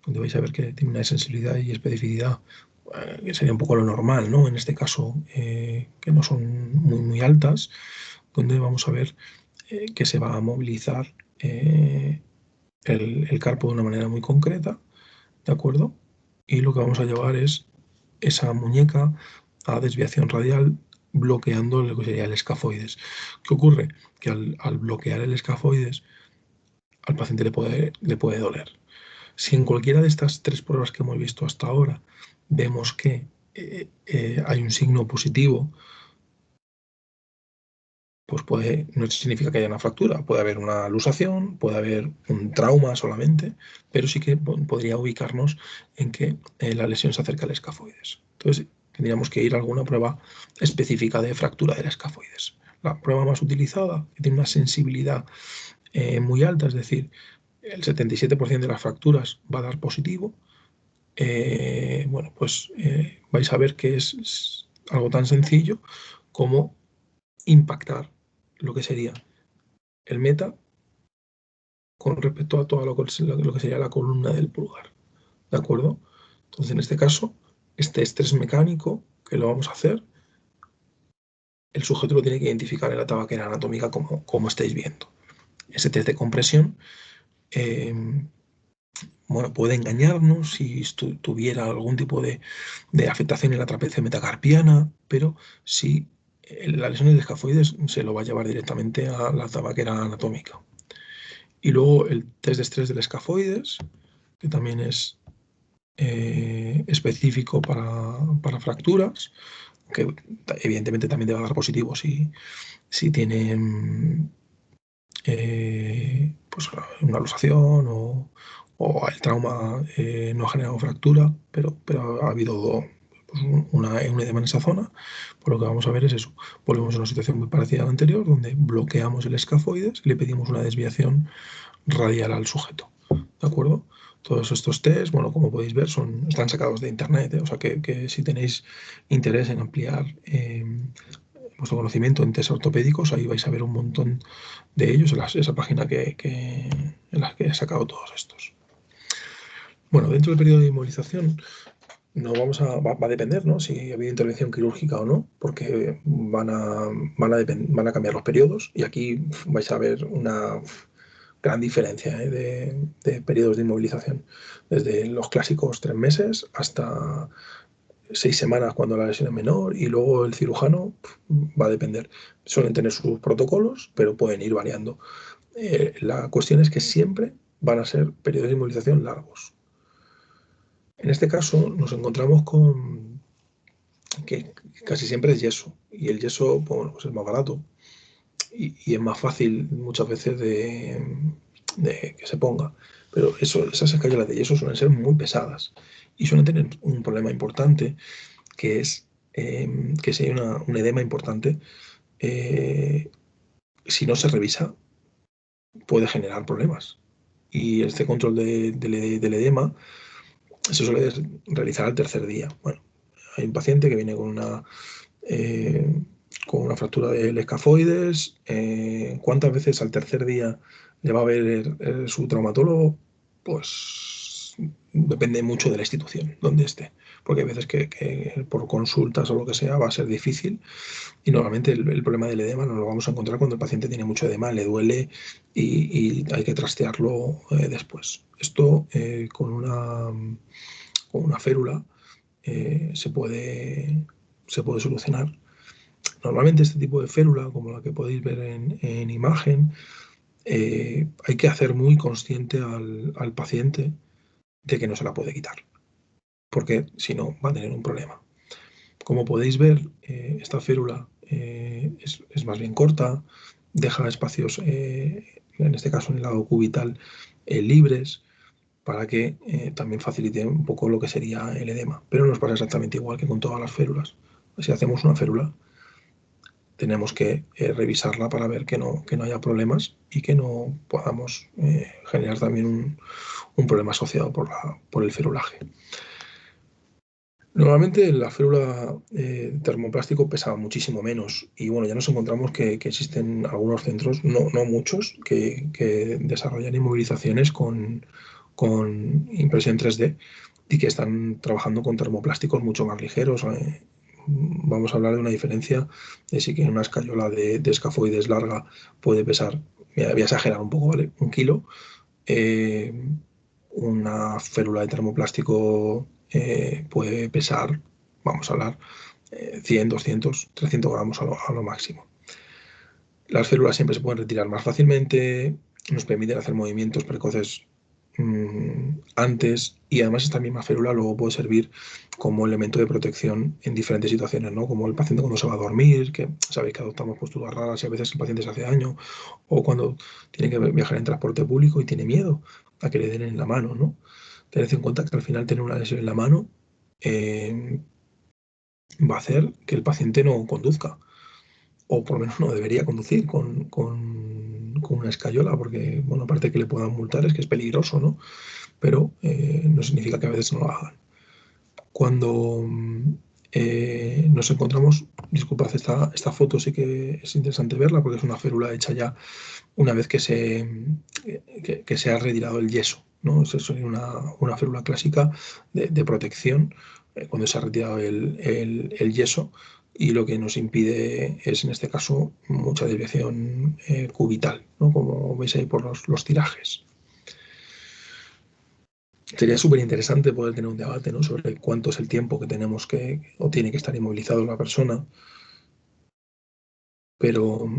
donde vais a ver que tiene una sensibilidad y especificidad que sería un poco lo normal, ¿no? En este caso, que no son muy altas, donde vamos a ver que se va a movilizar el carpo de una manera muy concreta, ¿de acuerdo? Y lo que vamos a llevar es esa muñeca a desviación radial bloqueando lo que sería el escafoides. ¿Qué ocurre? Que al bloquear el escafoides al paciente le puede doler. Si en cualquiera de estas tres pruebas que hemos visto hasta ahora vemos que hay un signo positivo, pues no significa que haya una fractura, puede haber una luxación, puede haber un trauma solamente, pero sí que podría ubicarnos en que la lesión se acerca al escafoides. Entonces, tendríamos que ir a alguna prueba específica de fractura del escafoides. La prueba más utilizada, que tiene una sensibilidad muy alta, es decir, el 77% de las fracturas va a dar positivo, bueno, pues vais a ver que es algo tan sencillo como impactar lo que sería el meta con respecto a todo lo que sería la columna del pulgar. ¿De acuerdo? Entonces, en este caso, este estrés mecánico que lo vamos a hacer, el sujeto lo tiene que identificar en la tabaquera anatómica como estáis viendo. Ese test de compresión bueno, puede engañarnos si tuviera algún tipo de afectación en la trapecia metacarpiana, pero si la lesión del escafoides se lo va a llevar directamente a la tabaquera anatómica. Y luego el test de estrés del escafoides, que también es específico para fracturas, que evidentemente también te va a dar positivo si tiene pues una luxación o el trauma no ha generado fractura, pero ha habido pues, un edema en esa zona. Por lo que vamos a ver es eso. Volvemos a una situación muy parecida a la anterior, donde bloqueamos el escafoides y le pedimos una desviación radial al sujeto. ¿De acuerdo? Todos estos test, bueno, como podéis ver, están sacados de internet, o sea que si tenéis interés en ampliar vuestro conocimiento en test ortopédicos, ahí vais a ver un montón de ellos en esa página en la que he sacado todos estos. Bueno, dentro del periodo de inmovilización va a depender, ¿no?, si ha habido intervención quirúrgica o no, porque van a cambiar los periodos y aquí vais a ver una gran diferencia de periodos de inmovilización, desde los clásicos 3 meses hasta 6 semanas cuando la lesión es menor, y luego el cirujano va a depender. Suelen tener sus protocolos, pero pueden ir variando. La cuestión es que siempre van a ser periodos de inmovilización largos. En este caso nos encontramos con que casi siempre es yeso, y el yeso, bueno, pues es más barato y es más fácil muchas veces de que se ponga. Pero esas escayolas de yeso suelen ser muy pesadas y suelen tener un problema importante, que es que si hay un edema importante, si no se revisa, puede generar problemas. Y este control del edema se suele realizar al tercer día. Bueno, hay un paciente que viene con una fractura del escafoides. ¿Cuántas veces al tercer día le va a ver su traumatólogo? Pues depende mucho de la institución donde esté, porque hay veces que por consultas o lo que sea va a ser difícil, y normalmente el problema del edema nos lo vamos a encontrar cuando el paciente tiene mucho edema, le duele y hay que trastearlo después. Esto con una férula se puede solucionar. Normalmente este tipo de férula, como la que podéis ver en imagen, hay que hacer muy consciente al paciente de que no se la puede quitar, porque si no va a tener un problema. Como podéis ver, esta férula es más bien corta, deja espacios, en este caso en el lado cubital, libres, para que también facilite un poco lo que sería el edema. Pero nos pasa exactamente igual que con todas las férulas. Si hacemos una férula, tenemos que revisarla para ver que no haya problemas y que no podamos generar también un problema asociado por el ferulaje. Normalmente la férula termoplástico pesa muchísimo menos, y bueno, ya nos encontramos que existen algunos centros, no muchos, que desarrollan inmovilizaciones con impresión 3D y que están trabajando con termoplásticos mucho más ligeros. Vamos a hablar de una diferencia de si que una escayola de escafoides larga puede pesar, mira, voy a exagerar un poco, ¿vale?, 1 kilo. Una férula de termoplástico puede pesar, vamos a hablar, 100, 200, 300 gramos a lo máximo. Las células siempre se pueden retirar más fácilmente, nos permiten hacer movimientos precoces antes, y además esta misma férula luego puede servir como elemento de protección en diferentes situaciones, ¿no?, como el paciente cuando se va a dormir, que sabéis que adoptamos posturas raras y a veces el paciente se hace daño, o cuando tiene que viajar en transporte público y tiene miedo a que le den en la mano, ¿no? Tened en cuenta que al final tener una lesión en la mano va a hacer que el paciente no conduzca, o por lo menos no debería conducir con una escayola, porque, bueno, aparte que le puedan multar, es que es peligroso, ¿no? Pero no significa que a veces no lo hagan. Cuando nos encontramos, disculpad, esta foto sí que es interesante verla, porque es una férula hecha ya una vez que se ha retirado el yeso, ¿no? Es una férula clásica de protección cuando se ha retirado el yeso, y lo que nos impide es, en este caso, mucha desviación cubital, ¿no?, como veis ahí por los tirajes. Sería súper interesante poder tener un debate, ¿no?, sobre cuánto es el tiempo que tenemos o tiene que estar inmovilizado la persona, pero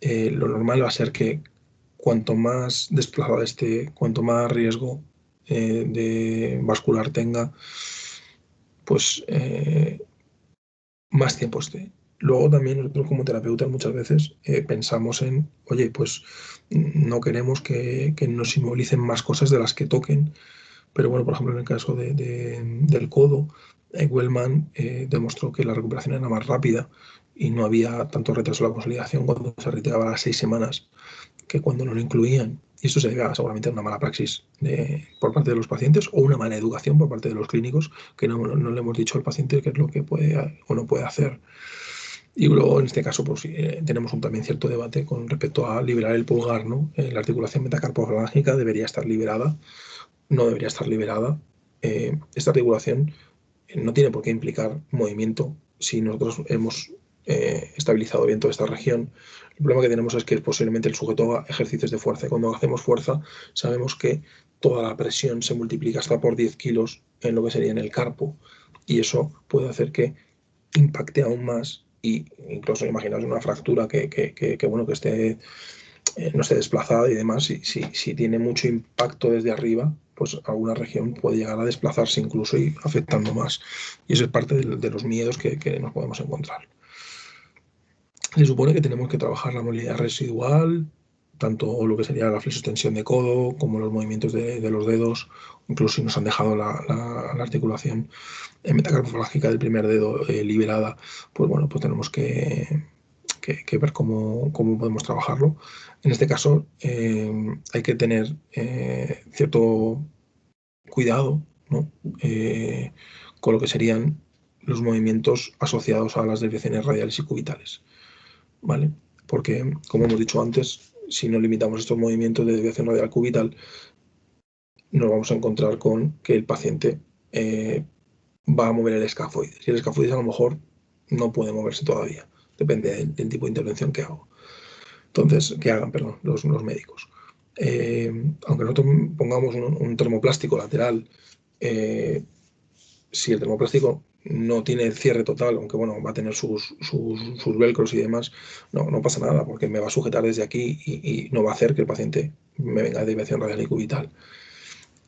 lo normal va a ser que cuanto más desplazada esté, cuanto más riesgo de vascular tenga, pues más tiempo esté. Luego también nosotros como terapeutas muchas veces pensamos en, oye, pues no queremos que nos inmovilicen más cosas de las que toquen. Pero bueno, por ejemplo, en el caso del codo, Wellman demostró que la recuperación era más rápida y no había tanto retraso en la consolidación cuando se retiraba a las 6 semanas que cuando no lo incluían. Y esto se debe seguramente a una mala praxis por parte de los pacientes, o una mala educación por parte de los clínicos, que no le hemos dicho al paciente qué es lo que puede o no puede hacer. Y luego, en este caso, pues, tenemos también cierto debate con respecto a liberar el pulgar, ¿no? La articulación metacarpofalángica debería estar liberada, no debería estar liberada. Esta articulación no tiene por qué implicar movimiento si nosotros hemos estabilizado bien toda esta región. El problema que tenemos es que posiblemente el sujeto haga ejercicios de fuerza. Y cuando hacemos fuerza, sabemos que toda la presión se multiplica hasta por 10 kilos en lo que sería en el carpo. Y eso puede hacer que impacte aún más y incluso imaginaos una fractura bueno, que esté, no esté desplazada y demás, si tiene mucho impacto desde arriba, pues alguna región puede llegar a desplazarse incluso y afectando más. Y eso es parte de los miedos que nos podemos encontrar. Se supone que tenemos que trabajar la movilidad residual, tanto lo que sería la flexoextensión de codo como los movimientos de los dedos, incluso si nos han dejado la articulación metacarpoflágica del primer dedo liberada, pues bueno, pues tenemos que ver cómo podemos trabajarlo. En este caso hay que tener cierto cuidado, ¿no? Con lo que serían los movimientos asociados a las desviaciones radiales y cubitales, ¿vale? Porque, como hemos dicho antes, si no limitamos estos movimientos de desviación radial cubital, nos vamos a encontrar con que el paciente va a mover el escafoides. Y el escafoides a lo mejor no puede moverse todavía. Depende del tipo de intervención que hago. Entonces, que hagan, perdón, los médicos. Aunque nosotros pongamos un termoplástico lateral, si el termoplástico no tiene el cierre total, aunque bueno, va a tener sus velcros y demás, no pasa nada, porque me va a sujetar desde aquí y no va a hacer que el paciente me venga de desviación radial y cubital.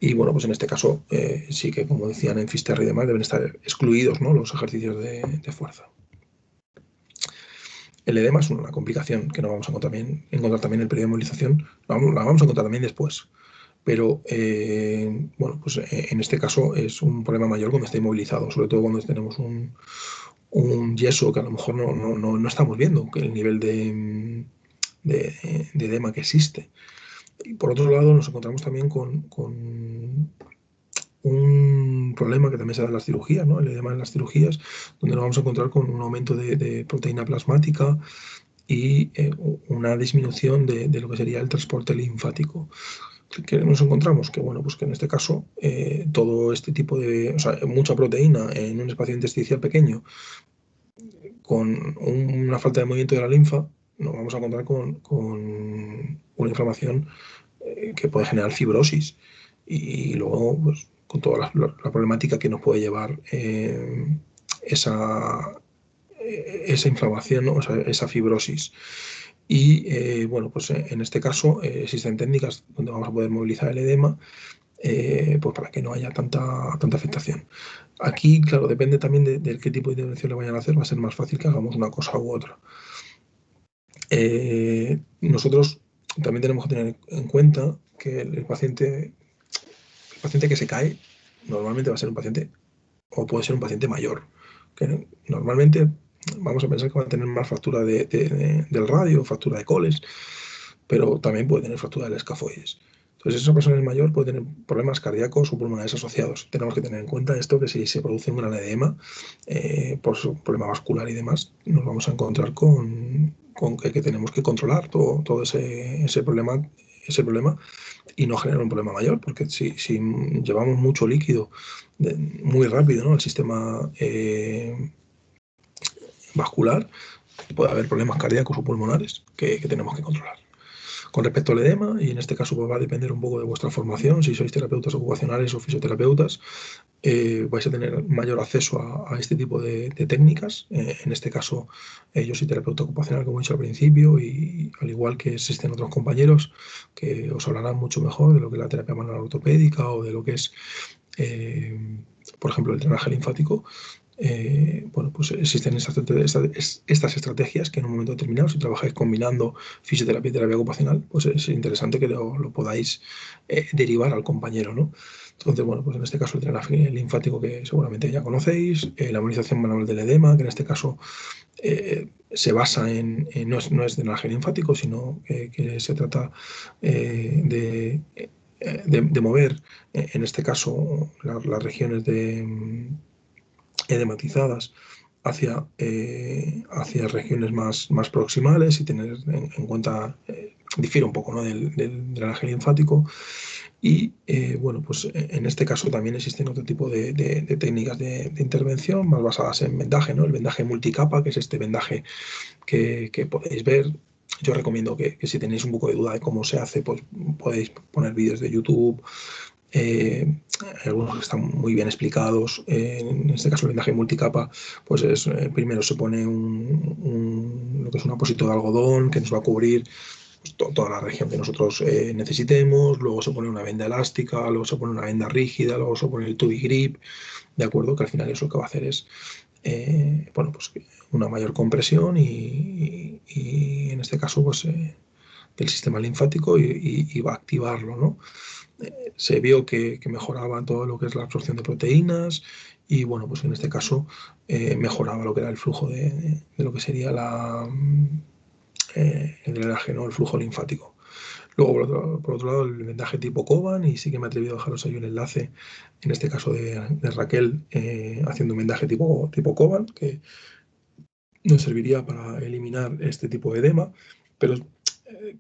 Y bueno, pues en este caso sí que, como decían en Fisterra y demás, deben estar excluidos, ¿no?, los ejercicios de fuerza. El edema es una complicación que no vamos a encontrar también en el periodo de movilización, la vamos a encontrar también después. Pero bueno, pues en este caso es un problema mayor cuando está inmovilizado, sobre todo cuando tenemos un yeso que a lo mejor no estamos viendo, que el nivel de edema que existe. Y por otro lado, nos encontramos también con un problema que también se da en las cirugías, ¿no? El edema en las cirugías, donde nos vamos a encontrar con un aumento de proteína plasmática y una disminución de lo que sería el transporte linfático. ¿Qué nos encontramos? Que bueno, pues que en este caso todo este tipo o sea, mucha proteína en un espacio intersticial pequeño con una falta de movimiento de la linfa, nos vamos a encontrar con una inflamación que puede generar fibrosis y luego pues, con toda la problemática que nos puede llevar esa inflamación, ¿no? O sea, esa fibrosis. Y bueno, pues en este caso existen técnicas donde vamos a poder movilizar el edema pues para que no haya tanta afectación. Aquí, claro, depende también de qué tipo de intervención le vayan a hacer, va a ser más fácil que hagamos una cosa u otra. Nosotros también tenemos que tener en cuenta que el paciente que se cae normalmente va a ser un paciente o puede ser un paciente mayor, que normalmente vamos a pensar que va a tener más fractura del radio, fractura de coles, pero también puede tener fractura del escafoides. Entonces, esa persona mayor puede tener problemas cardíacos o pulmonares asociados. Tenemos que tener en cuenta esto, que si se produce un gran edema por su problema vascular y demás, nos vamos a encontrar con que tenemos que controlar todo ese problema y no generar un problema mayor, porque si llevamos mucho líquido muy rápido, ¿no?, al sistema vascular, puede haber problemas cardíacos o pulmonares que tenemos que controlar. Con respecto al edema, y en este caso pues va a depender un poco de vuestra formación, si sois terapeutas ocupacionales o fisioterapeutas, vais a tener mayor acceso a este tipo de técnicas. En este caso, yo soy terapeuta ocupacional, como he dicho al principio, y al igual que existen otros compañeros que os hablarán mucho mejor de lo que es la terapia manual ortopédica o de lo que es, por ejemplo, el drenaje linfático. Bueno, pues existen estas estrategias que en un momento determinado, si trabajáis combinando fisioterapia y terapia ocupacional, pues es interesante que lo podáis derivar al compañero, ¿no? Entonces, bueno, pues en este caso el drenaje linfático, que seguramente ya conocéis, la movilización manual del edema, que en este caso se basa no es drenaje linfático, sino que se trata de mover, en este caso, las regiones edematizadas hacia regiones más proximales y tener en cuenta, difiere un poco, ¿no?, del drenaje linfático. Y bueno, pues en este caso también existen otro tipo de técnicas de intervención más basadas en vendaje, ¿no? El vendaje multicapa, que es este vendaje que podéis ver. Yo recomiendo que si tenéis un poco de duda de cómo se hace, pues podéis poner vídeos de YouTube. Algunos que están muy bien explicados. En este caso, el vendaje multicapa, pues es, primero se pone lo que es un apósito de algodón que nos va a cubrir pues, toda la región que nosotros necesitemos. Luego se pone una venda elástica, luego se pone una venda rígida, luego se pone el tubi grip, ¿de acuerdo? Que al final eso lo que va a hacer es bueno, pues una mayor compresión y en este caso pues del sistema linfático y va a activarlo, ¿no? Se vio que mejoraba todo lo que es la absorción de proteínas y bueno, pues en este caso mejoraba lo que era el flujo de lo que sería el drenaje, ¿no?, el flujo linfático. Luego, por otro lado, el vendaje tipo Coban, y sí que me he atrevido a dejaros ahí un enlace, en este caso de Raquel, haciendo un vendaje tipo Coban, que nos serviría para eliminar este tipo de edema, pero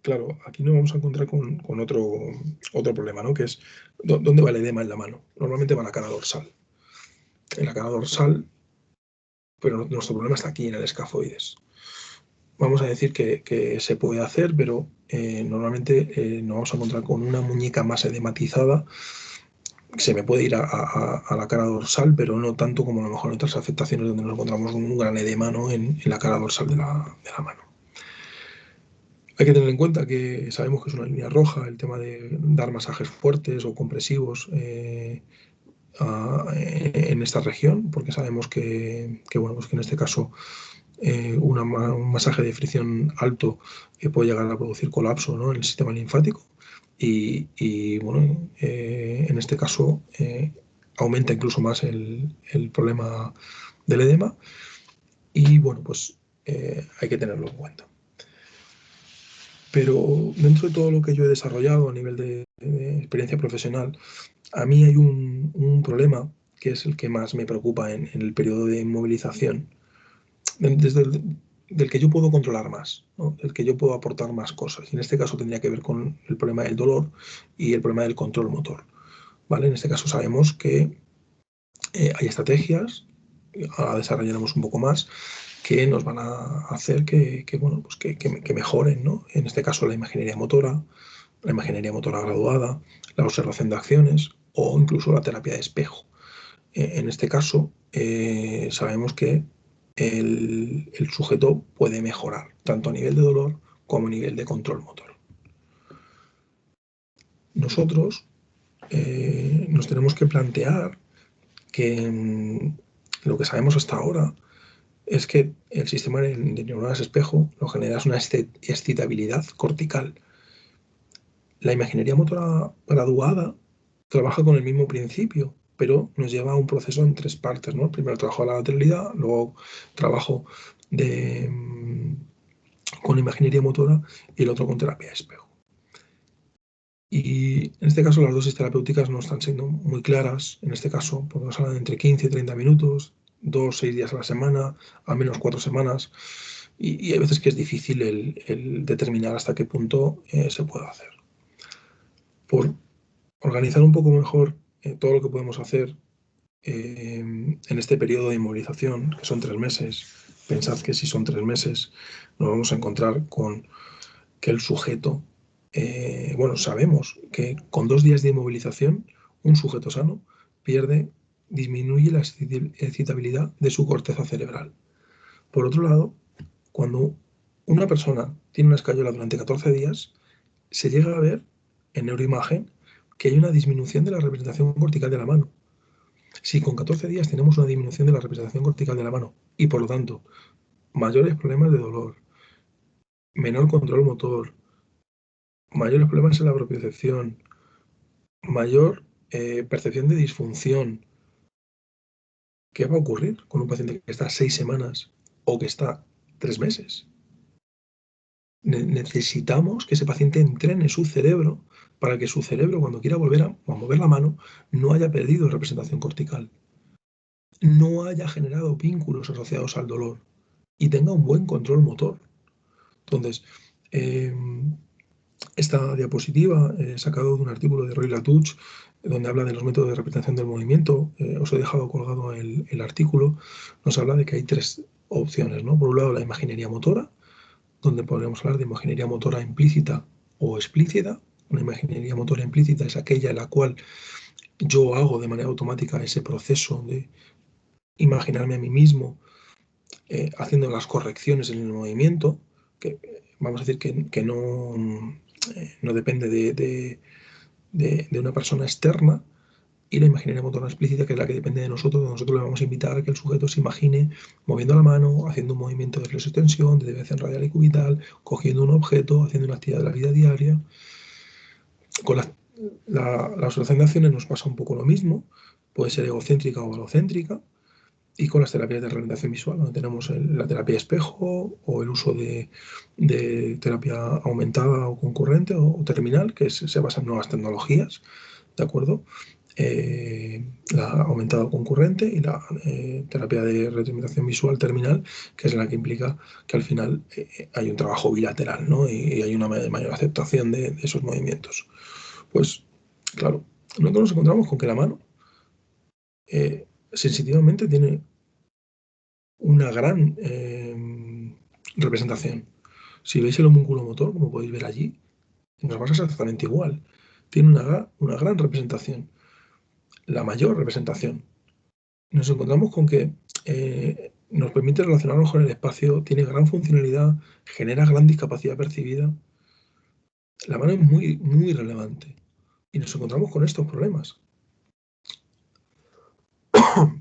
claro, aquí nos vamos a encontrar con otro problema, ¿no?, que es ¿dónde va el edema en la mano? Normalmente va en la cara dorsal. En la cara dorsal, pero nuestro problema está aquí en el escafoides. Vamos a decir que se puede hacer, pero normalmente nos vamos a encontrar con una muñeca más edematizada. Se me puede ir a la cara dorsal, pero no tanto como a lo mejor en otras afectaciones donde nos encontramos con un gran edema, ¿no?, en la cara dorsal de la mano. Hay que tener en cuenta que sabemos que es una línea roja el tema de dar masajes fuertes o compresivos en esta región, porque sabemos que, bueno, pues que en este caso un masaje de fricción alto puede llegar a producir colapso, ¿no?, en el sistema linfático y bueno, en este caso aumenta incluso más el problema del edema y bueno, pues hay que tenerlo en cuenta. Pero dentro de todo lo que yo he desarrollado a nivel de experiencia profesional, a mí hay un problema que es el que más me preocupa en el periodo de inmovilización, desde del que yo puedo controlar más, ¿no?, del que yo puedo aportar más cosas. Y en este caso tendría que ver con el problema del dolor y el problema del control motor, ¿vale? En este caso sabemos que hay estrategias, ahora desarrollaremos un poco más, que nos van a hacer bueno, pues que mejoren, ¿no? En este caso la imaginería motora graduada, la observación de acciones o incluso la terapia de espejo. En este caso, sabemos que el sujeto puede mejorar tanto a nivel de dolor como a nivel de control motor. Nosotros nos tenemos que plantear que lo que sabemos hasta ahora es que el sistema de neuronas espejo lo genera es una excitabilidad cortical. La imaginería motora graduada trabaja con el mismo principio, pero nos lleva a un proceso en tres partes, ¿no? Primero trabajo de la lateralidad, luego trabajo con imaginería motora y el otro con terapia de espejo. Y en este caso las dosis terapéuticas no están siendo muy claras. En este caso podemos hablar de entre 15 y 30 minutos, 2-6 días a la semana, al menos 4 semanas. Y hay veces que es difícil el determinar hasta qué punto se puede hacer. Por organizar un poco mejor todo lo que podemos hacer en este periodo de inmovilización, que son 3 meses, pensad que si son 3 meses nos vamos a encontrar con que el sujeto, bueno, sabemos que con 2 días de inmovilización un sujeto sano disminuye la excitabilidad de su corteza cerebral. Por otro lado, cuando una persona tiene una escayola durante 14 días, se llega a ver en neuroimagen que hay una disminución de la representación cortical de la mano. Si con 14 días tenemos una disminución de la representación cortical de la mano y por lo tanto mayores problemas de dolor, menor control motor, mayores problemas en la propiocepción, mayor percepción de disfunción, ¿qué va a ocurrir con un paciente que está 6 semanas o que está 3 meses? Necesitamos que ese paciente entrene su cerebro para que su cerebro, cuando quiera volver a mover la mano, no haya perdido representación cortical. no haya generado vínculos asociados al dolor y tenga un buen control motor. Entonces, esta diapositiva he sacado de un artículo de Roy Latouche, donde habla de los métodos de representación del movimiento. Os he dejado colgado el artículo. Nos habla de que hay tres opciones, ¿no? Por un lado, la imaginería motora, donde podríamos hablar de imaginería motora implícita o explícita. Una imaginería motora implícita es aquella en la cual yo hago de manera automática ese proceso de imaginarme a mí mismo haciendo las correcciones en el movimiento, que vamos a decir que no depende de una persona externa, y la imaginería motora explícita, que es la que depende de nosotros. Nosotros le vamos a invitar a que el sujeto se imagine moviendo la mano, haciendo un movimiento de flexo-extensión, de deviación radial y cubital, cogiendo un objeto, haciendo una actividad de la vida diaria. Con la observación de acciones nos pasa un poco lo mismo, puede ser egocéntrica o balocéntrica, y con las terapias de reorientación visual, donde tenemos la terapia espejo o el uso de terapia aumentada o concurrente o terminal, que se basa en nuevas tecnologías, ¿de acuerdo? La aumentada o concurrente, y la terapia de reorientación visual terminal, que es la que implica que al final hay un trabajo bilateral, ¿no? Y hay una mayor aceptación de esos movimientos. Pues, claro, nosotros nos encontramos con que la mano sensitivamente tiene una gran representación. Si veis el homúnculo motor, como podéis ver allí, nos pasa exactamente igual. Tiene una gran representación, la mayor representación. Nos encontramos con que nos permite relacionarnos con el espacio, tiene gran funcionalidad, genera gran discapacidad percibida. La mano es muy, muy relevante. Y nos encontramos con estos problemas.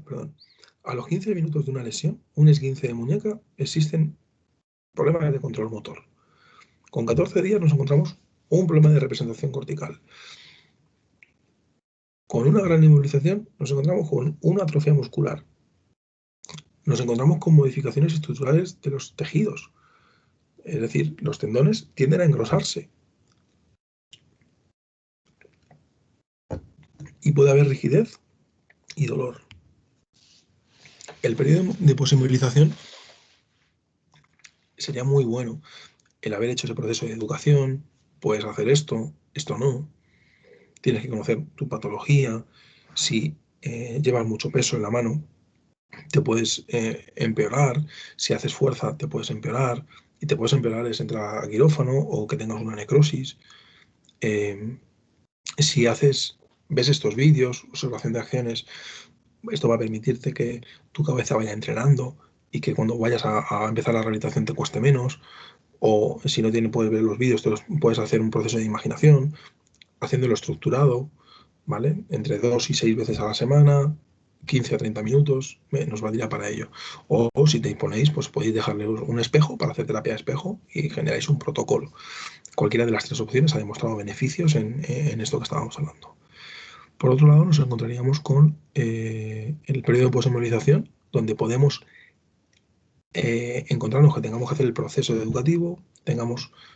Perdón. A los 15 minutos de una lesión, un esguince de muñeca, existen problemas de control motor. Con 14 días nos encontramos un problema de representación cortical. Con una gran inmovilización nos encontramos con una atrofia muscular. Nos encontramos con modificaciones estructurales de los tejidos. Es decir, los tendones tienden a engrosarse. Y puede haber rigidez y dolor. El periodo de posinmovilización sería muy bueno. El haber hecho ese proceso de educación, puedes hacer esto, esto no. Tienes que conocer tu patología. Si llevas mucho peso en la mano, te puedes empeorar. Si haces fuerza, te puedes empeorar. Y te puedes empeorar es entrar a quirófano o que tengas una necrosis. Si ves estos vídeos, observación de acciones, esto va a permitirte que tu cabeza vaya entrenando y que cuando vayas a empezar la rehabilitación te cueste menos. O si no puedes ver los vídeos, puedes hacer un proceso de imaginación, haciéndolo estructurado, ¿vale? Entre 2 y 6 veces a la semana, 15 a 30 minutos, nos valdría para ello. O si te imponéis, pues podéis dejarle un espejo para hacer terapia de espejo y generáis un protocolo. Cualquiera de las tres opciones ha demostrado beneficios en esto que estábamos hablando. Por otro lado, nos encontraríamos con el periodo de posmovilización, donde podemos encontrarnos que tengamos que hacer el proceso educativo,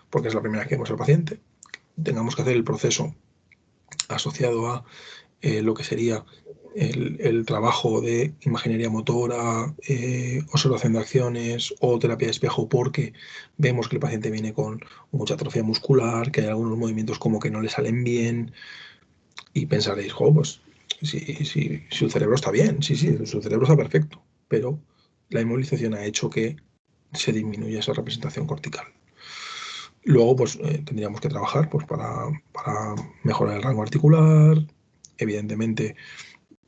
porque es la primera vez que vemos al paciente, tengamos que hacer el proceso asociado a lo que sería el trabajo de imaginería motora, observación de acciones o terapia de espejo, porque vemos que el paciente viene con mucha atrofia muscular, que hay algunos movimientos como que no le salen bien, y pensaréis, pues si su cerebro está bien, sí, su cerebro está perfecto, pero la inmovilización ha hecho que se disminuya esa representación cortical. Luego, pues tendríamos que trabajar pues, para mejorar el rango articular. Evidentemente,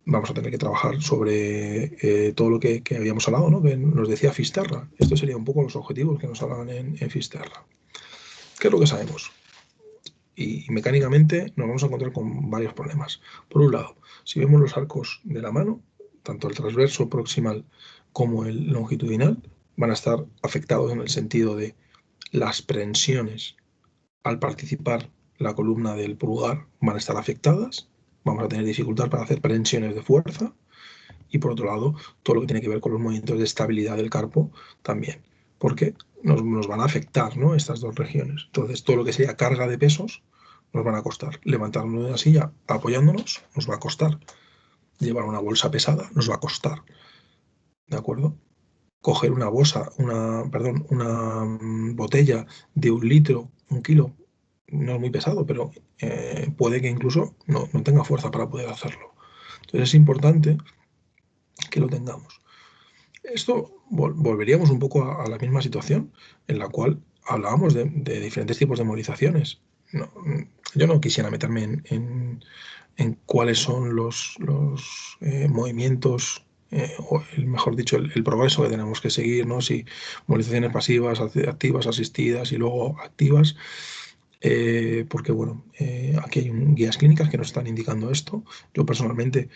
vamos a tener que trabajar sobre todo lo que habíamos hablado, ¿no? Que nos decía Fisterra. Estos serían un poco los objetivos que nos hablaban en Fisterra. ¿Qué es lo que sabemos? Y mecánicamente nos vamos a encontrar con varios problemas. Por un lado, si vemos los arcos de la mano, tanto el transverso proximal como el longitudinal, van a estar afectados en el sentido de las prensiones al participar la columna del pulgar van a estar afectadas, vamos a tener dificultad para hacer prensiones de fuerza, y por otro lado, todo lo que tiene que ver con los movimientos de estabilidad del carpo también, porque nos van a afectar, ¿no?, estas dos regiones. Entonces, todo lo que sería carga de pesos nos van a costar. Levantarnos de la silla apoyándonos nos va a costar. llevar una bolsa pesada nos va a costar, ¿de acuerdo? Coger una botella de 1 litro, 1 kilo, no es muy pesado, pero puede que incluso no tenga fuerza para poder hacerlo. Entonces es importante que lo tengamos. Esto volveríamos un poco a la misma situación en la cual hablábamos de diferentes tipos de movilizaciones. Yo no quisiera meterme en cuáles son los movimientos, o mejor dicho, el progreso que tenemos que seguir, ¿no? Si movilizaciones pasivas, activas, asistidas y luego activas. Porque bueno, aquí hay guías clínicas que nos están indicando esto. Yo personalmente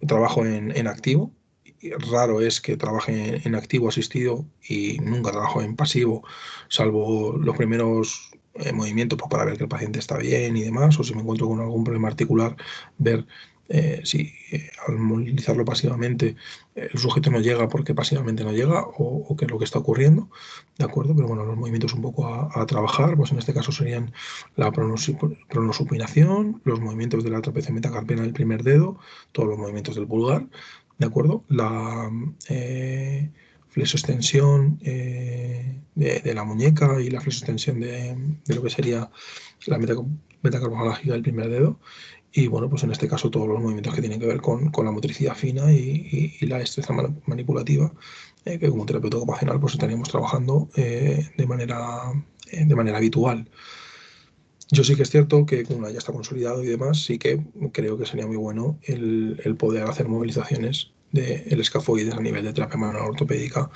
trabajo en activo. Y raro es que trabaje en activo asistido y nunca trabajo en pasivo, salvo los primeros movimientos, pues, para ver que el paciente está bien y demás, o si me encuentro con algún problema articular, ver si al movilizarlo pasivamente el sujeto no llega porque pasivamente no llega, o qué es lo que está ocurriendo, ¿de acuerdo? Pero bueno, los movimientos un poco a trabajar, pues en este caso serían la pronosupinación, los movimientos de la trapecio metacarpiana del primer dedo, todos los movimientos del pulgar, ¿de acuerdo? La flexoextensión de la muñeca y la flexoextensión de lo que sería la metacarpofalágica del primer dedo. Y bueno, pues en este caso todos los movimientos que tienen que ver con la motricidad fina y la destreza manipulativa, que como terapeuta ocupacional pues estaríamos trabajando de manera habitual. Yo sí que es cierto que una ya está consolidado y demás, sí que creo que sería muy bueno el poder hacer movilizaciones del escafoides a nivel de terapia manual ortopédica,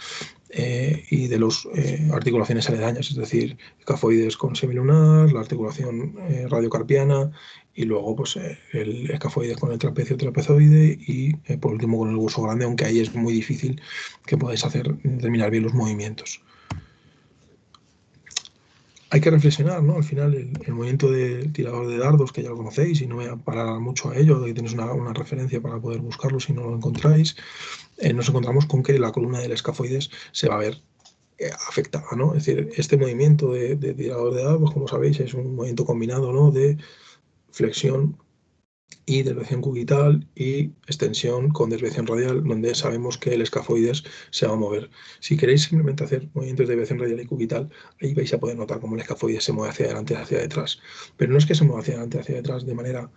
y de las articulaciones aledañas, es decir, escafoides con semilunar, la articulación radiocarpiana y luego pues, el escafoides con el trapecio trapezoide y por último con el hueso grande, aunque ahí es muy difícil que podáis determinar bien los movimientos. Hay que reflexionar, ¿no? Al final, el movimiento del tirador de dardos, que ya lo conocéis, y no voy a parar mucho a ello, que tenéis una referencia para poder buscarlo si no lo encontráis. Nos encontramos con que la columna del escafoides se va a ver afectada, ¿no? Es decir, este movimiento de tirador de dardos, como sabéis, es un movimiento combinado, ¿no? De flexión y desviación cubital y extensión con desviación radial, donde sabemos que el escafoides se va a mover. Si queréis simplemente hacer movimientos de desviación radial y cubital, ahí vais a poder notar cómo el escafoides se mueve hacia adelante y hacia detrás. Pero no es que se mueva hacia adelante y hacia detrás de manera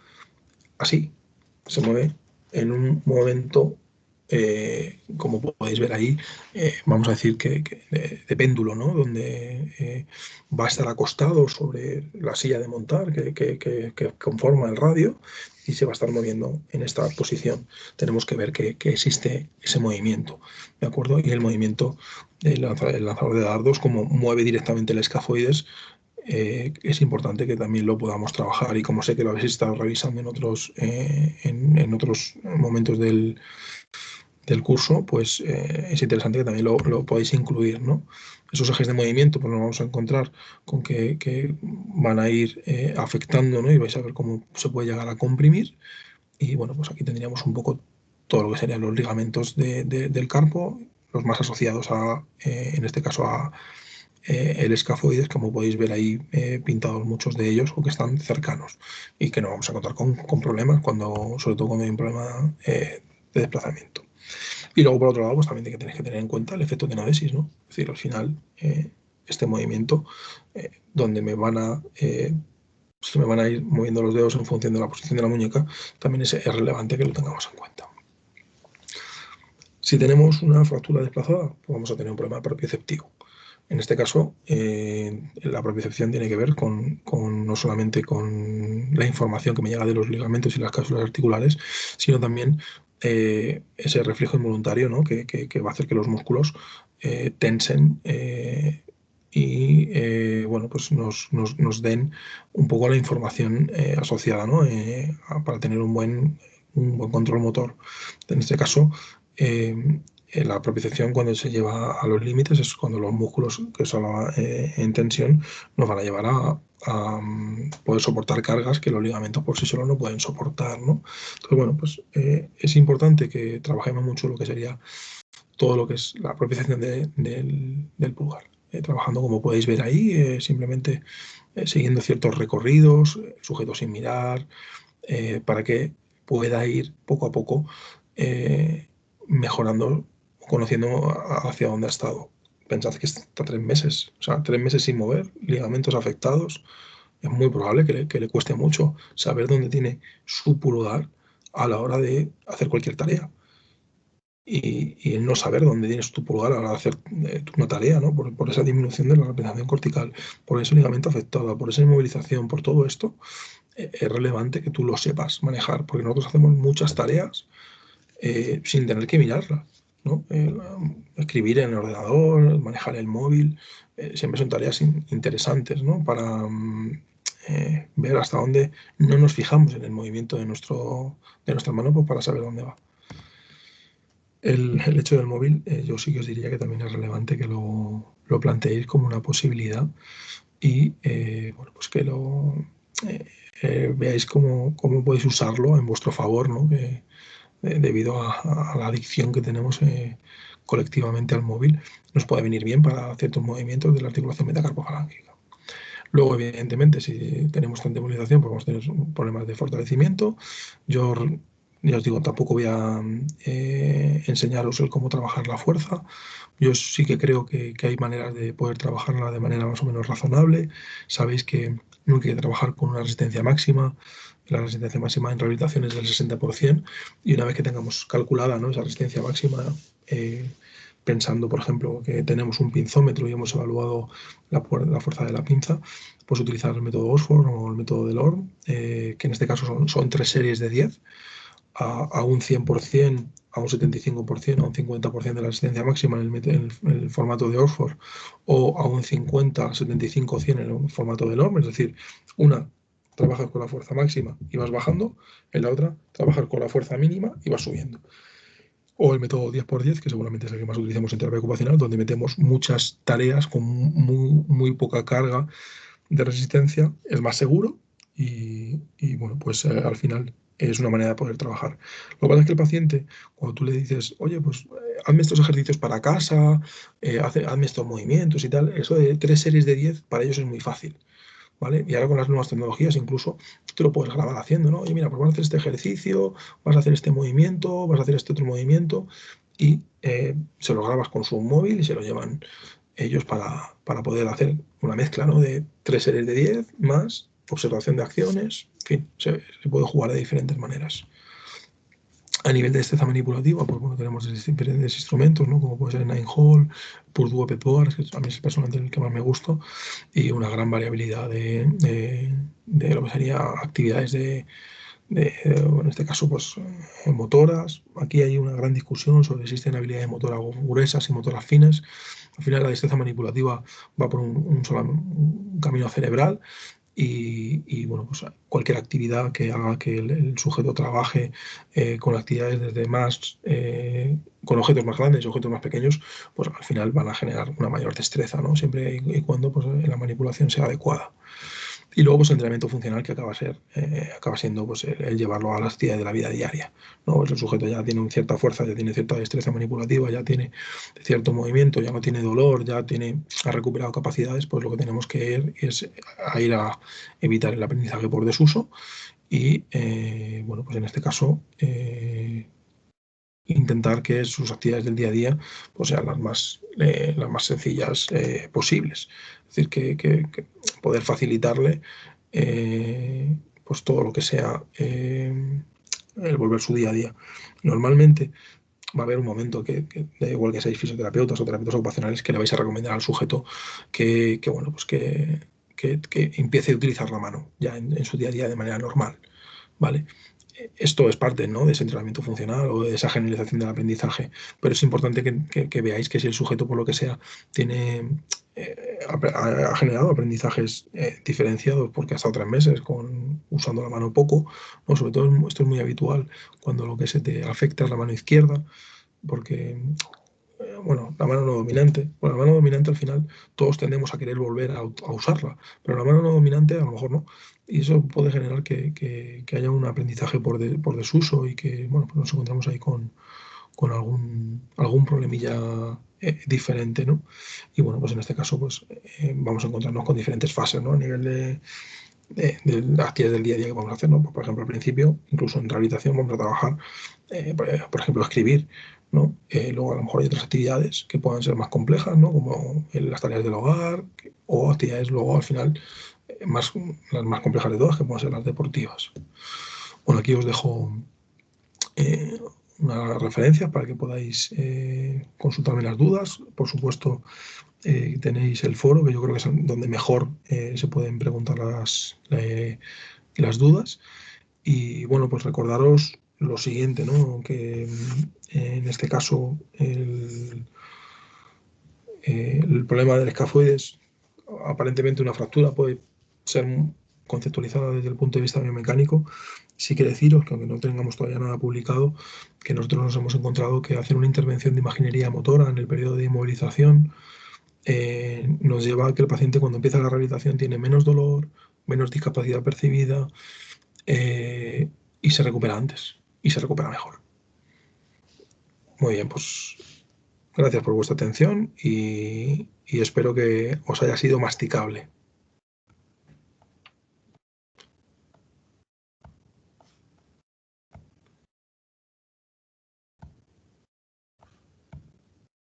así, se mueve en un momento, como podéis ver ahí, vamos a decir que de péndulo, ¿no? Donde va a estar acostado sobre la silla de montar que conforma el radio y se va a estar moviendo en esta posición. Tenemos que ver que existe ese movimiento, ¿de acuerdo? Y el movimiento del lanzador de dardos, como mueve directamente el escafoides, es importante que también lo podamos trabajar, y como sé que lo habéis estado revisando en otros momentos del curso, pues es interesante que también lo podáis incluir, ¿no? Esos ejes de movimiento pues nos vamos a encontrar con que van a ir afectando, ¿no? Y vais a ver cómo se puede llegar a comprimir. Y bueno, pues aquí tendríamos un poco todo lo que serían los ligamentos del carpo, los más asociados en este caso el escafoides, como podéis ver ahí pintados muchos de ellos, o que están cercanos, y que no vamos a encontrar con problemas, sobre todo cuando hay un problema de desplazamiento. Y luego, por otro lado, pues también tenéis que tener en cuenta el efecto de nadesis, ¿no? Es decir, al final, este movimiento, donde se me van a ir moviendo los dedos en función de la posición de la muñeca, también es relevante que lo tengamos en cuenta. Si tenemos una fractura desplazada, pues vamos a tener un problema propioceptivo. En este caso, la propiocepción tiene que ver no solamente con la información que me llega de los ligamentos y las cápsulas articulares, sino también ese reflejo involuntario, ¿no? que va a hacer que los músculos tensen y bueno, pues nos den un poco la información asociada, ¿no? Para tener un buen control motor. En este caso, la propiocepción, cuando se lleva a los límites, es cuando los músculos que son en tensión nos van a llevar a poder soportar cargas que los ligamentos por sí solos no pueden soportar, ¿no? Entonces, bueno, pues es importante que trabajemos mucho lo que sería todo lo que es la propiocepción del pulgar. Trabajando, como podéis ver ahí, simplemente siguiendo ciertos recorridos, sujetos sin mirar, para que pueda ir poco a poco mejorando, conociendo hacia dónde ha estado. Pensad que está 3 meses, o sea, 3 meses sin mover, ligamentos afectados. Es muy probable que le cueste mucho saber dónde tiene su pulgar a la hora de hacer cualquier tarea. Y el no saber dónde tienes tu pulgar a la hora de hacer una tarea, ¿no? Por esa disminución de la representación cortical, por ese ligamento afectado, por esa inmovilización, por todo esto, es relevante que tú lo sepas manejar, porque nosotros hacemos muchas tareas sin tener que mirarlas, ¿no? Escribir en el ordenador, manejar el móvil, siempre son tareas interesantes, ¿no? Para ver hasta dónde no nos fijamos en el movimiento de nuestra mano, pues para saber dónde va. El hecho del móvil, yo sí que os diría que también es relevante que lo planteéis como una posibilidad y bueno, pues que lo veáis cómo podéis usarlo en vuestro favor, ¿no? Debido a la adicción que tenemos colectivamente al móvil, nos puede venir bien para ciertos movimientos de la articulación metacarpofalángica. Luego, evidentemente, si tenemos tanta movilización, podemos tener problemas de fortalecimiento. Yo ya os digo, tampoco voy a enseñaros el cómo trabajar la fuerza. Yo sí que creo que hay maneras de poder trabajarla de manera más o menos razonable. Sabéis que no hay que trabajar con una resistencia máxima. La resistencia máxima en rehabilitación es del 60%. Y una vez que tengamos calculada, ¿no?, esa resistencia máxima, pensando, por ejemplo, que tenemos un pinzómetro y hemos evaluado la fuerza de la pinza, pues utilizar el método Osborne o el método Delorme, que en este caso son 3 series de 10 a un 100%, a un 75%, a un 50% de la resistencia máxima en el formato de Oxford, o a un 50, 75, 100 en el formato de Delorme. Es decir, una trabajas con la fuerza máxima y vas bajando, en la otra trabajas con la fuerza mínima y vas subiendo. O el método 10x10, que seguramente es el que más utilizamos en terapia ocupacional, donde metemos muchas tareas con muy poca carga de resistencia, es más seguro y bueno, pues al final es una manera de poder trabajar. Lo que pasa es que el paciente, cuando tú le dices, oye, pues hazme estos ejercicios para casa, hazme estos movimientos y tal, eso de 3 series de 10 para ellos es muy fácil. ¿Vale? Y ahora con las nuevas tecnologías incluso tú te lo puedes grabar haciendo, ¿no? Oye, mira, pues vas a hacer este ejercicio, vas a hacer este movimiento, vas a hacer este otro movimiento y se lo grabas con su móvil y se lo llevan ellos para poder hacer una mezcla, ¿no?, de 3 series de 10 más observación de acciones, en fin, se puede jugar de diferentes maneras. A nivel de destreza manipulativa, pues bueno, tenemos diferentes instrumentos, ¿no?, como puede ser el Nine Hole, Purdue Puppet Board, que a mí es personalmente el que más me gusta, y una gran variabilidad de lo que sería actividades en este caso, pues motoras. Aquí hay una gran discusión sobre si existen habilidades motoras gruesas y motoras finas. Al final, la destreza manipulativa va por un camino cerebral bueno, pues cualquier actividad que haga que el sujeto trabaje con actividades desde con objetos más grandes y objetos más pequeños, pues al final van a generar una mayor destreza, ¿no? Siempre y cuando pues, la manipulación sea adecuada. Y luego, pues, el entrenamiento funcional que acaba siendo pues, el llevarlo a las actividades de la vida diaria, ¿no? Pues el sujeto ya tiene cierta fuerza, ya tiene cierta destreza manipulativa, ya tiene cierto movimiento, ya no tiene dolor, ha recuperado capacidades, pues lo que tenemos que ir es a ir a evitar el aprendizaje por desuso y, bueno, pues en este caso, intentar que sus actividades del día a día pues, sean las más sencillas posibles. Es decir, que poder facilitarle pues todo lo que sea el volver su día a día. Normalmente va a haber un momento que da igual que seáis fisioterapeutas o terapeutas ocupacionales, que le vais a recomendar al sujeto bueno, pues que empiece a utilizar la mano ya en su día a día de manera normal, ¿vale? Esto es parte, ¿no?, de ese entrenamiento funcional o de esa generalización del aprendizaje, pero es importante que veáis que si el sujeto, por lo que sea, ha generado aprendizajes diferenciados porque ha estado 3 meses usando la mano poco, ¿no? Sobre todo esto es muy habitual cuando lo que se te afecta es la mano izquierda, porque bueno, la mano no dominante. Bueno, la mano dominante al final todos tendemos a querer volver a usarla, pero la mano no dominante a lo mejor no. Y eso puede generar que haya un aprendizaje por desuso y que, bueno, pues nos encontramos ahí con algún problemilla diferente, ¿no? Y bueno, pues en este caso pues vamos a encontrarnos con diferentes fases, ¿no? A nivel de las actividades del día a día que vamos a hacer, ¿no? Pues, por ejemplo, al principio, incluso en rehabilitación, vamos a trabajar, por ejemplo, escribir, ¿no? Luego a lo mejor hay otras actividades que puedan ser más complejas, ¿no? Como las tareas del hogar o actividades luego al final más, las más complejas de todas, que pueden ser las deportivas. Bueno, aquí os dejo eh, unas referencias para que podáis consultarme las dudas. Por supuesto, tenéis el foro, que yo creo que es donde mejor se pueden preguntar las dudas. Y bueno, pues recordaros lo siguiente, ¿no? Que en este caso el problema del escafoides, aparentemente una fractura puede ser conceptualizada desde el punto de vista biomecánico. Sí que deciros que aunque no tengamos todavía nada publicado, que nosotros nos hemos encontrado que hacer una intervención de imaginería motora en el periodo de inmovilización nos lleva a que el paciente cuando empieza la rehabilitación tiene menos dolor, menos discapacidad percibida eh, y se recupera antes y se recupera mejor. Muy bien, pues gracias por vuestra atención y espero que os haya sido masticable.